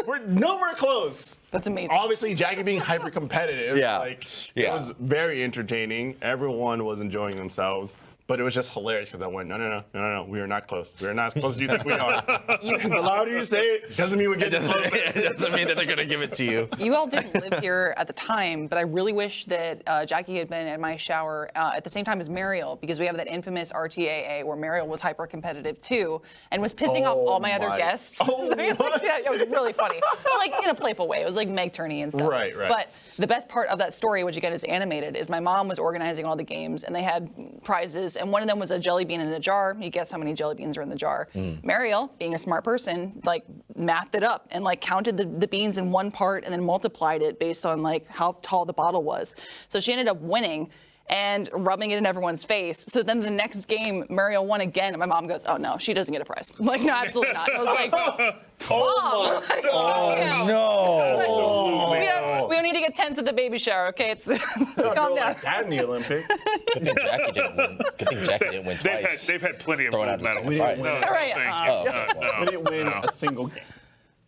We're nowhere close. That's amazing. Obviously, Jackie being hyper competitive. Yeah. Like, Yeah. It was very entertaining. Everyone was enjoying themselves. But it was just hilarious because I went, no, we are not close. We are not as close as you think we are. And the louder you say it, doesn't mean we get closer. It doesn't mean that they're gonna give it to you. You all didn't live here at the time, but I really wish that Jackie had been at my shower at the same time as Mariel, because we have that infamous RTAA where Mariel was hyper competitive too and was pissing off all my other guests. Oh, Yeah, it was really funny, but like in a playful way. It was like Meg Turney and stuff. Right. But the best part of that story, which again is animated, is my mom was organizing all the games and they had prizes, and one of them was a jelly bean in a jar. You guess how many jelly beans are in the jar. Mariel, being a smart person, like mathed it up and like counted the beans in one part and then multiplied it based on like how tall the bottle was. So she ended up winning and rubbing it in everyone's face. So then the next game, Mariel won again, and my mom goes, oh no, she doesn't get a prize. I'm like, no, absolutely not. I was like, Mom. No. We don't need to get tense at the baby shower, okay? It's calm down. Like that in the Olympics. Good thing Jackie didn't win. Good thing Jackie didn't win twice. They've had plenty of Throwing gold out the medals. prize. No, Right, thank oh. you. We didn't win a single game.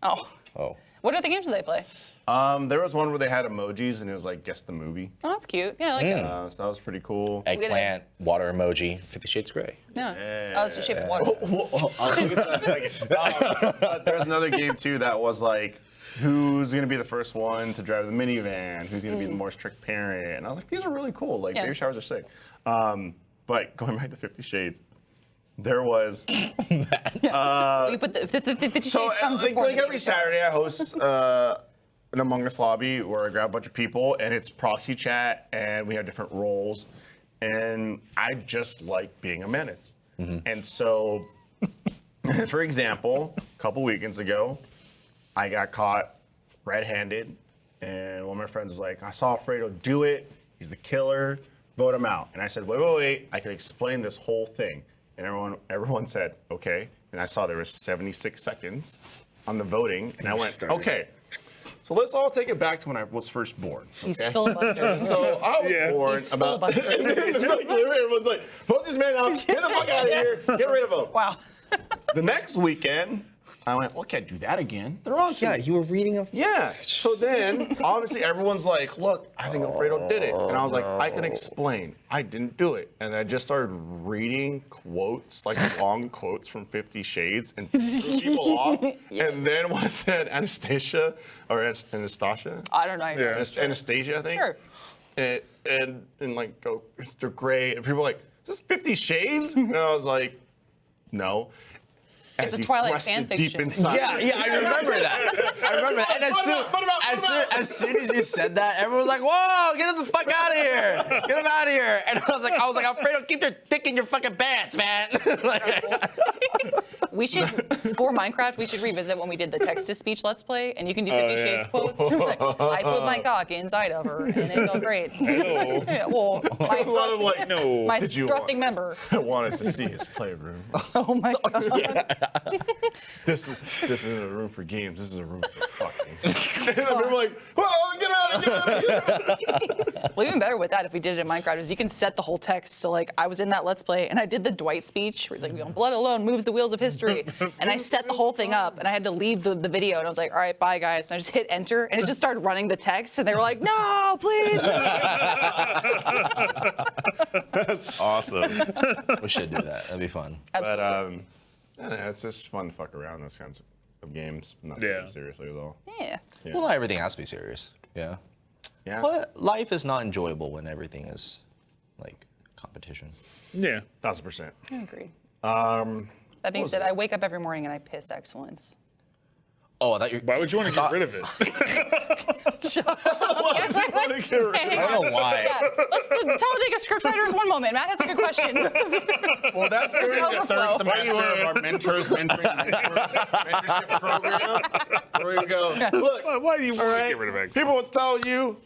Oh. Oh. What other games do they play? There was one where they had emojis and it was like, guess the movie. Oh, that's cute. Yeah, I like it. So that was pretty cool. Eggplant, water emoji, 50 Shades Grey. Yeah. Oh, it's the shape of water. I'll get to that in a second. There's another game too that was like, who's gonna be the first one to drive the minivan? Who's gonna be the more strict parent? And I was like, these are really cool. Like Yeah. baby showers are sick. But going back to 50 Shades, there was. You put the 50 So Shades comes like before the every baby shower. Saturday, I host an Among Us lobby where I grab a bunch of people and it's proxy chat and we have different roles. And I just like being a menace. And so, for example, a couple weekends ago, I got caught red-handed. And one of my friends was like, I saw Alfredo do it. He's the killer. Vote him out. And I said, wait. I can explain this whole thing. And everyone said, okay. And I saw there was 76 seconds on the voting. And I went, okay. So let's all take it back to when I was first born. He's okay? filibustering. So I was born He's about. filibustering. It's like literally everyone's like, vote this man out. Get the fuck out of here. Get rid of him. Wow. The next weekend, I went, well, I can't do that again. They're on to me. You were reading a. Yeah. So then, obviously, everyone's like, look, I think Alfredo did it. And I was like, I can explain. I didn't do it. And I just started reading quotes, like long quotes from 50 Shades, and threw people off. And then when I said Anastasia, or Anastasia? I don't know. Anastasia, I think. Sure. And like, go, Mr. Gray. And people were like, is this 50 Shades? And I was like, no. It's As a he Twilight thrusted fan deep fiction. inside. Yeah, I remember that. I remember that. And as soon as you said that, everyone was like, "Whoa, get him the fuck out of here! Get him out of here!" And I was like, Alfredo, keep your dick in your fucking pants, man. We should, for Minecraft, we should revisit when we did the text-to-speech Let's Play, and you can do 50 Shades quotes. Like, I put my cock inside of her, and it felt great. Yeah, well, my thrusting, my thrusting member. I wanted to see his playroom. Oh my god. This isn't a room for games. This is a room for fucking. And people were like, "Whoa, get out of here!" Well, even better with that, if we did it in Minecraft, is you can set the whole text. So like, I was in that Let's Play, and I did the Dwight speech, where he's like, "Blood alone moves the wheels of history," and I set the whole thing up, and I had to leave the video, and I was like, "All right, bye guys," and I just hit enter, and it just started running the text, and they were like, "No, please." That's awesome. We should do that. That'd be fun. Absolutely. But I don't know, it's just fun to fuck around those kinds of games. Not taking them seriously at all. Yeah. Well, not everything has to be serious. Yeah. Yeah. But life is not enjoyable when everything is like competition. Yeah. 1000%. I agree. Um, That being said, I wake up every morning and I piss excellence. Oh, that you're. Why would you want to get rid of it? Hey, I don't know why. Yeah, let's do Talladega scriptwriters one moment. Matt has a good question. well, that's There's during the overflow. third semester of our mentorship program. Where we go, look, Why do you want all to right, get rid of X? people will tell you,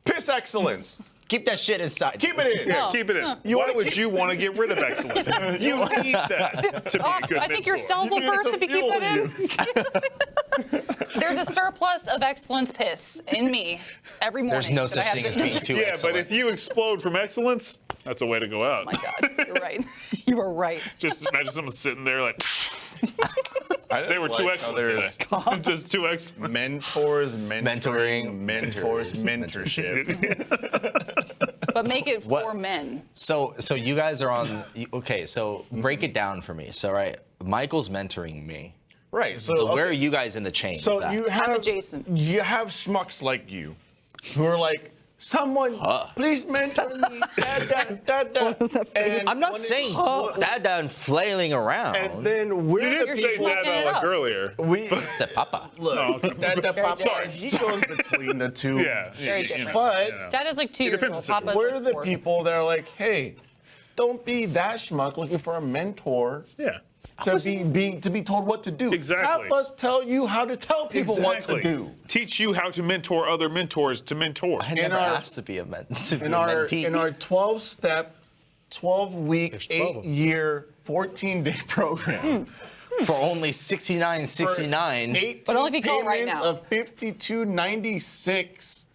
piss excellence. Keep that shit inside. Keep it in. Yeah, keep it in. Why would you want to get rid of excellence? You need that to be a good I think your mentor. cells will You need it burst to if you keep fuel that in. There's a surplus of excellence piss in me every morning. There's no that I such have thing to- as being too Yeah, excellent. but if you explode from excellence, that's a way to go out. Oh my God, you're right. You are right. Just imagine someone sitting there like, I just they were too like how excellent there's today. Just too excellent. mentors, Mentoring, mentors, mentorship. But make it What- for men. So you guys are on. Okay, so break it down for me. So right, Michael's mentoring me. Right. So, So where okay. are you guys in the chain? So of that? you have adjacent. You have schmucks like you, who are like, someone, please mentor me. And I'm not when saying it- dad and flailing around. And then we're You the didn't say people. that it like up. earlier. We Said Papa. look. Dad, Papa, Sorry. he goes between the two. Yeah. Very you different. know, But you know. Dad is like 2 years depends old. on the Papa's we're like the 4. people that are like, hey, don't be that schmuck looking for a mentor. Yeah. To be told what to do. Exactly. Have us tell you how to tell people what to do. Teach you how to mentor other mentors to mentor. I never our- asked to be a mentee. In our 12-step, 12-week, 12 of them. 8-year, 14-day program. for only $69.69. 18 But only if you call right payments now. of $52.96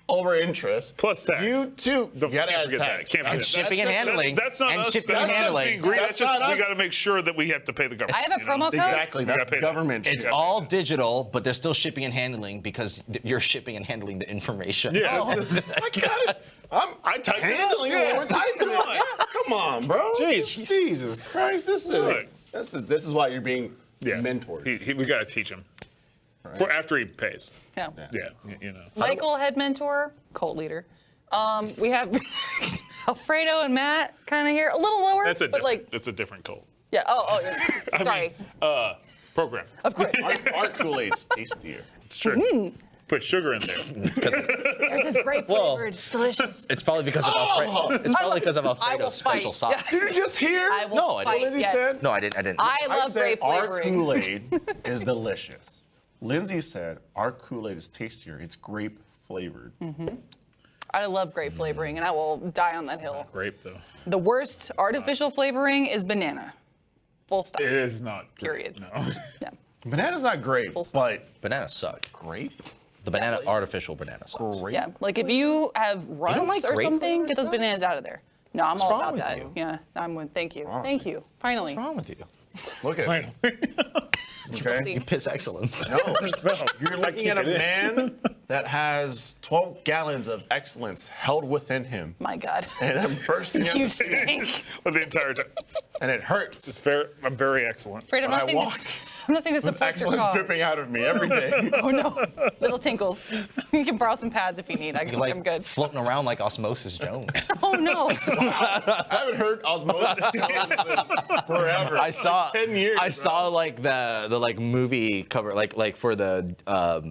over interest. Plus tax. You too. Don't gotta can't add forget tax. that. Can't And forget shipping that. and handling. That's not And us. shipping That's and not us handling. being greedy. That's That's just not we us. got to make sure that we have to pay the government. I have a you know? promo code. Exactly. We gotta That's pay that. government It's shit. all digital, but there's still shipping and handling because you're shipping and handling the information. Yeah. I got it. I typed it up. handling it. Yeah. We're typing it. Come on, bro. Jeez. Jesus Christ. This is why you're being Yeah. mentored. We got to teach him. For after he pays. Yeah. Yeah. You know. Michael, head mentor, cult leader. We have Alfredo and Matt kind of here, a little lower, That's a but different. like, It's a different cult. yeah. Yeah. Sorry. Program. Of course. Our Kool-Aid's tastier. It's true. Put sugar in there. There's this grape flavored. It's delicious. It's probably because of Alfredo. It's probably because of I will Alfredo's special fight. sauce. Did you just hear? I will No, I fight. didn't. Yes. No, I didn't. I love said grape our flavoring. Kool-Aid is delicious. Lindsay said our Kool-Aid is tastier. It's grape flavored. I love grape flavoring, and I will die on that hill. Grape though. The worst artificial flavoring is banana. Full stop. It is not. Period. No. Yeah. Banana's not grape, Full stop. but Bananas suck. grape? The banana, artificial banana sauce. Grape? Yeah. Like if you have runs like or grape something, get those bananas out of there. No, I'm all wrong about with that. you? Yeah. I'm with. Thank you. wrong Thank you. Finally. What's wrong with you? Look at Finally. okay. You piss excellence. No, you're looking at a man that has 12 gallons of excellence held within him, My God. and I'm bursting out, Huge stink. But the entire time. and it hurts. I'm very excellent. Great. I'm When not I saying walk this. I'm not saying this supports your Excellence cause. dripping out of me every day. Oh no. Little tinkles. You can borrow some pads if you need. You're like I'm good. floating around like Osmosis Jones. Oh no. I haven't heard Osmosis in forever. I saw. Like 10 years. I saw like the like movie cover, like for the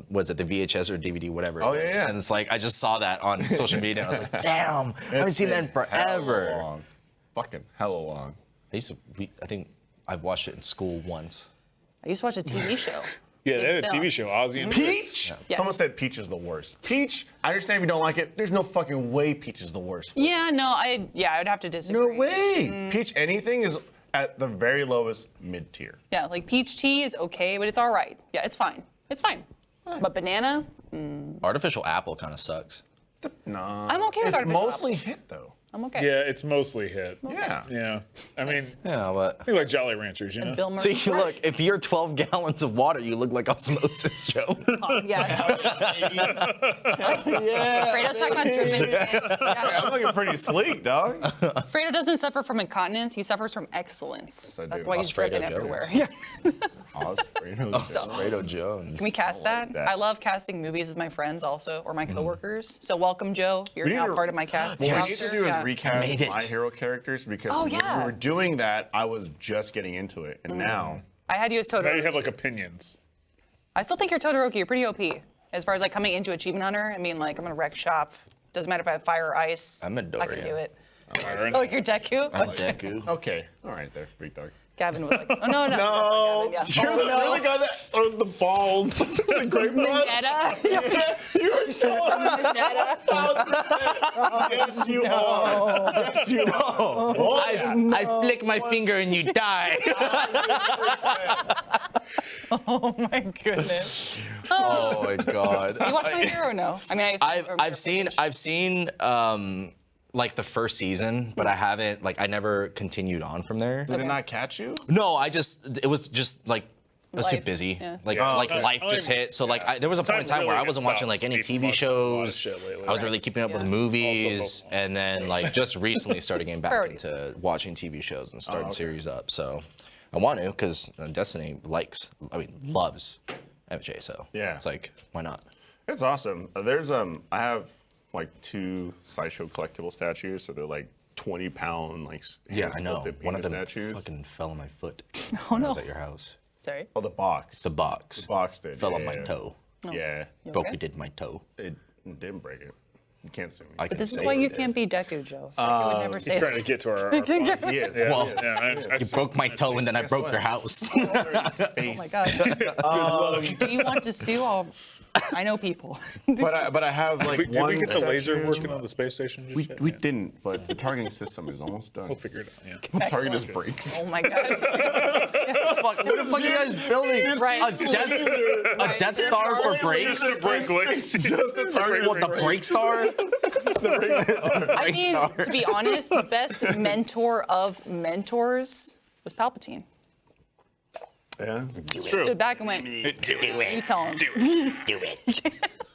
was it the VHS or DVD, whatever. Oh, it was. yeah, yeah. And it's like I just saw that on social media, and I was like, damn, I haven't seen that in Hella forever. long. Fucking hella long. I used to. I think I've watched it in school once. I used to watch a TV show. Yeah, they had a spin-off. TV show, Ozzy and Peach? Yes. Someone said Peach is the worst. Peach, I understand if you don't like it. There's no fucking way Peach is the worst. Yeah, no, I would have to disagree. No way. Peach anything is at the very lowest mid tier. Yeah, like peach tea is okay, but it's all right. Yeah, it's fine. It's fine. But banana, Artificial apple kind of sucks. Nah. I'm okay with It's artificial mostly hit though. I'm okay. Yeah, it's mostly hit. Yeah. Yeah. I mean, Yeah, but. I think like Jolly Ranchers, you know? Bill Murray. See, look, if you're 12 gallons of water, you look like Osmosis Jones. Yeah. Fredo's talking about dripping. Yeah. I'm looking pretty sleek, dog. Fredo doesn't suffer from incontinence. He suffers from excellence. I do. That's why he's Alfredo dripping Jones. everywhere. Yeah. Alfredo Jones. Can we cast that? that. I love casting movies with my friends also, or my coworkers. So welcome, Joe. You're We need now to- part of my casting What we need roster. to do is Yeah. recast Made it. my hero characters because Oh, when yeah. we were doing that, I was just getting into it, and now I had you as Now you Todoroki. have like opinions. I still think you're Todoroki. You're pretty OP. As far as like coming into Achievement Hunter, I mean, like I'm gonna wreck shop. Doesn't matter if I have fire or ice. I'm a I can Dorian. do it. Iron. Oh, you're Deku? I'm Deku. okay, all right, there, big dog. Gavin was like, oh no, no. No, that's not you're Gavin, the yeah. really guy that throws the balls. The great Mineta. You're so Mineta. 1,000%. Yes, you are. Yes, you are. Oh, yeah. I flick my finger and you die. Oh my goodness. Oh my god. You watch My Hero or no? I mean, I've seen like the first season, but I haven't I never continued on from there. Did it not catch you? No, it was just like I was too Life, busy. yeah. Like Yeah. like Time- life just hit. So like there was a point in Time time where I really wasn't gets watching like any stopped. TV People watching a lot of shows. shit lately. I was really keeping up with the movies, Also, and then like just recently started getting back Priorities. into watching TV shows and starting series up. So I want to because Destiny loves MJ. So Yeah. it's like why not? It's awesome. There's I have like 2 sideshow collectible statues, so they're like 20-pound like Yeah, I know. hand-sculpted One of them penis statues. fucking fell on my foot Oh when I no. was at your house. Sorry. Oh, the box. The box. box did. fell yeah, on my yeah. toe. Yeah, You Broke okay? it in my toe. it didn't break it. You can't sue me. I can This is say why you it did. can't be Deku, Joe. Deku would never say He's trying that. to get to our box. Yes. Yeah, Well, yeah, I You see. broke my I toe see. and then I Guess broke what? your house. Oh my God. Do you want to sue? I know people. But I have like Did one we get the laser statue. working on the space station? just yet? We didn't, but the targeting system is almost done. We'll figure it out. Yeah. Target just breaks. Oh my God. Fuck, what the fuck are you guys building? Right. A Death Star for brakes? Just to break legs. Just to target. What, the brake star? I mean, to be honest, the best mentor of mentors was Palpatine. Yeah. Stood back and went, you tell him.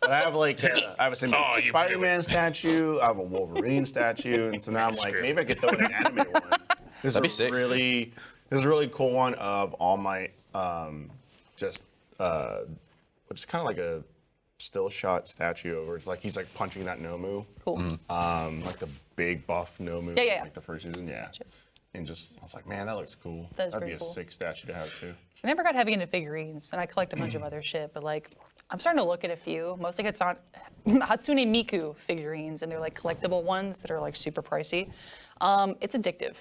But I have like I have a Oh, you Spider-Man statue. I have a Wolverine statue, and so now I'm like, maybe I could throw in an animated one. This That'd be is sick. this is a really cool one of All Might. Just kind of like a still shot statue over. It's like he's like punching that Nomu. Cool. Mm-hmm. Like the big buff Nomu. Yeah, yeah, yeah. Like the first season. Yeah. and just I was like, man, that looks cool. That is That'd be pretty a cool. sick statue to have too. I never got heavy into figurines, and I collect a bunch of other shit, but like, I'm starting to look at a few. Mostly it's not Hatsune Miku figurines, and they're like collectible ones that are like super pricey. It's addictive.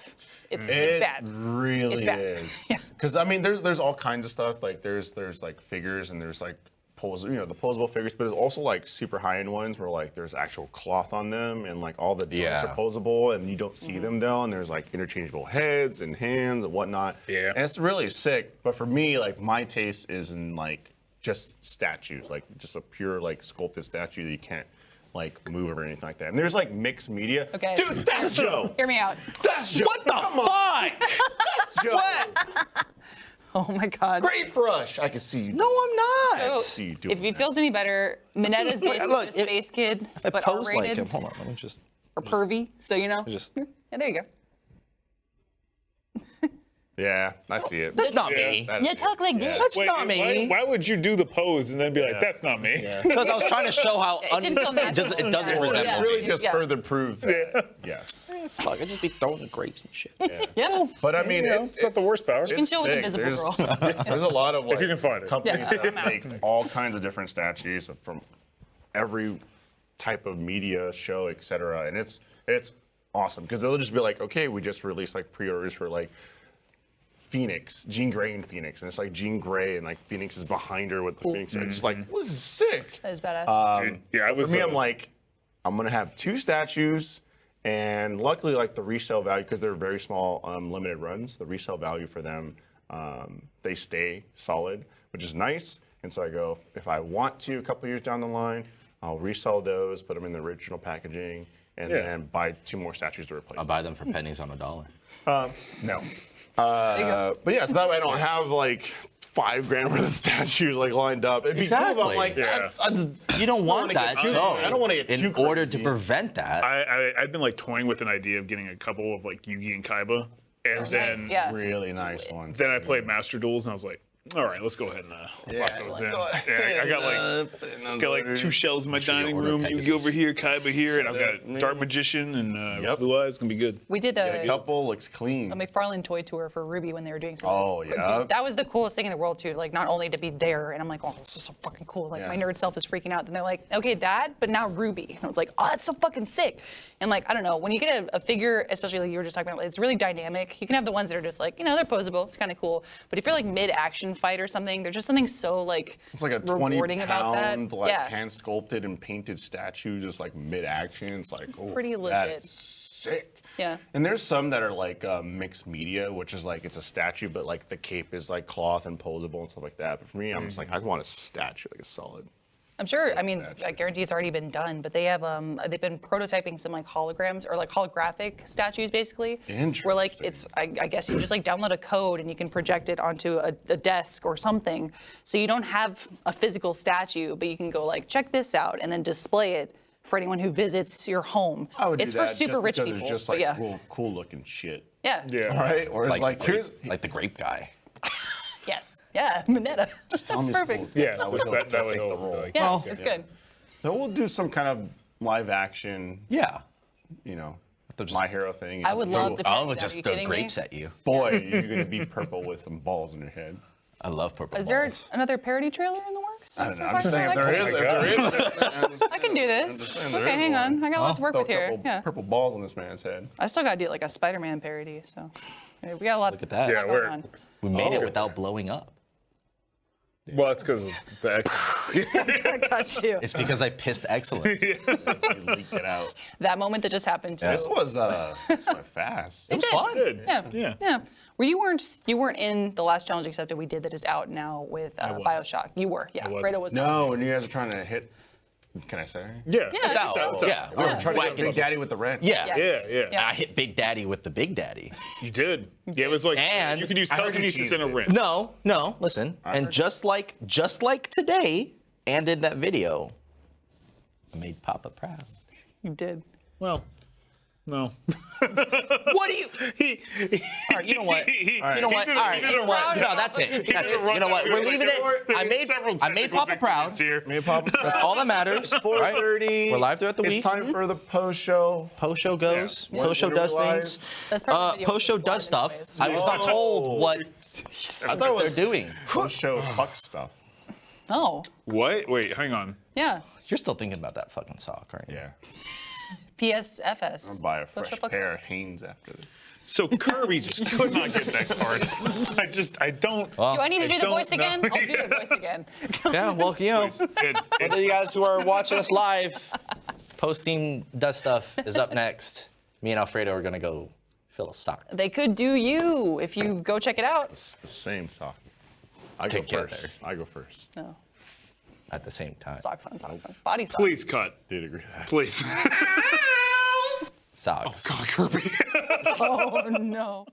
It's bad. Really It's bad. is. Yeah. Because I mean, there's all kinds of stuff. Like there's like figures and there's like the posable figures, but there's also like super high-end ones where like there's actual cloth on them and like all the joints Yeah. are posable and you don't see Mm-hmm. them though, and there's like interchangeable heads and hands and whatnot. Yeah. And it's really sick. But for me, like my taste is in like just statues, like just a pure like sculpted statue that you can't like move or anything like that. And there's like mixed media. Okay. Dude, that's Joe. Hear me out. That's Joe. What the fuck? Joe. What? Oh my God. Great brush. I can see you. No, I'm not. So, see you doing if it feels any better, Mineta is basically Look, a space kid, I but pose like R-rated him. Hold on, let me just. or pervy. So you know. Just. Yeah, there you go. Yeah, I see it. That's not Yeah. me. That's You it. talk like this. That's Wait, not me. Why would you do the pose and then be like, "That's not me"? Because I was trying to show how It didn't feel natural. it doesn't Yeah. resemble Yeah. me. Really just Yeah. further prove that. Yes. Fuck, I just be throwing the grapes and shit. Yeah. But I mean, it's not the worst power. You can chill with Invisible There's a lot of like, you can find it. companies Yeah. that make all kinds of different statues from every type of media, show, etc. And it's awesome because they'll just be like, okay, we just released like pre-orders for like Phoenix, Jean Grey and Phoenix, and it's like Jean Grey and like Phoenix is behind her with the Phoenix. And it's like, well, this is sick. That is badass. Yeah, I was. For me, I'm like, I'm gonna have 2 statues, and luckily, like the resale value, because they're very small, limited runs, the resale value for them, they stay solid, which is nice. And so I go, if I want to, a couple years down the line, I'll resell those, put them in the original packaging, and Yeah. then buy 2 more statues to replace. I'll buy them for pennies on a dollar. No. There you go. But yeah, so that way I don't have like $5,000 worth of statues like lined up. It'd be cool if I'm Exactly. like, Yeah. I just, You don't want wanna get that, too- so I don't wanna get too in order to crazy. prevent that. I've been like toying with an idea of getting a couple of like Yugi and Kaiba, and then Nice, yeah. really nice ones. then I played Master Duels, and I was like, all right, let's go ahead and slot those in. Yeah, I got like 2 shells in my dining order room. Pegasus. Yugi over here, Kaiba here, and I've got Dark Magician and Yep. Blue Eyes. It's gonna be good. We did A the couple looks clean. a McFarlane toy tour for Ruby when they were doing something. Oh, yeah. Dude, that was the coolest thing in the world too. Like not only to be there, and I'm like, oh, this is so fucking cool. Like Yeah. my nerd self is freaking out. Then they're like, okay, Dad, but now Ruby. And I was like, oh, that's so fucking sick. And like, I don't know, when you get a figure, especially like you were just talking about, it's really dynamic. You can have the ones that are just like, they're posable. It's kind of cool. But if you're like mid-action fight or something, there's just something so like It's like a rewarding 20 about that. pound, like yeah. hand sculpted and painted statue, just like mid action. It's like, oh, pretty that legit. is sick. Yeah. And there's some that are like mixed media, which is like it's a statue, but like the cape is like cloth and posable and stuff like that. But for me, I'm just like, I want a statue, like a solid. I'm sure. I mean, I guarantee it's already been done, but they have they've been prototyping some like holograms or like holographic statues, basically. Where like it's, I guess you just like download a code and you can project it onto a desk or something. So you don't have a physical statue, but you can go like check this out and then display it for anyone who visits your home. I would It's do for that super just rich because people. It's just but like yeah, real cool looking shit. yeah, Yeah. All right, or it's like here's like the grape guy. yes, yeah, Mineta. That's tell me perfect. school. Yeah, That was just that way take the over, role. like- Yeah, Well, it's good. So we'll do some kind of live action, Yeah. My Hero thing. I would love to. I'll paint that. Are just you throw kidding me? grapes at you. Boy, you're gonna be purple with some balls in your head. I love purple Is there balls. another parody trailer in the works? I That's don't know. what I'm just we're saying if talking there about? is, I can do this. Okay, hang on. I got a lot to work Throw a with here. couple Yeah. purple balls on this man's head. I still gotta do like a Spider-Man parody, so we got a lot. Look at that. Yeah, lot we're- going on. We made it without blowing up. Well, that's because of the excellence. Got you. It's because I pissed excellence. You leaked it out. That moment that just happened too. This was went fast. It was fun. Good. Yeah. Yeah. Yeah. Well, you weren't in the last challenge accepted we did that is out now with was. BioShock. You were. Yeah. was. Fredo was. No, and you guys are trying to hit. Can I say? Yeah. It's out. Yeah. We were Yeah. trying to get Whacking Big Daddy with the rent. Yeah. Yes. Yeah, yeah. I hit Big Daddy with the Big Daddy. You did. Yeah, it was like And- you could use I heard you telekinesis in a cheesed it. wrench. No, listen. And just like today, and in that video, I made Papa proud. You did. Well, No. What do you? All right, you know what? You know what? All right, you know what? No, that's it. That's it. You know what? We're leaving it. I made Papa proud. Made Papa proud. That's all that matters. 4:30. We're live throughout the week. It's time for the post show. Post show goes. Yeah. Post show When does we're live. things. That's part of the video Post show with the does slide stuff. anyways. I was not told what I thought it they're was doing. post show fuck stuff. Oh, What? Wait, hang on. yeah. You're still thinking about that fucking sock, right? Yeah. PSFS. I'll buy a Push fresh up, flex pair up. of Hanes after this. So Kirby just could not get that card. I don't. Do I need to do the don't voice know. again? I'll do the voice again. Yeah, well, you know, It- for you guys who are watching us live, posting does stuff is up next. Me and Alfredo are gonna go fill a sock. They could do you if you go check it out. It's the same sock. I go Together. first. I go first. No. At the same time. Socks on, socks on. Body socks. Please cut. Did agree with that. Please. Socks. God, Kirby. Oh, no.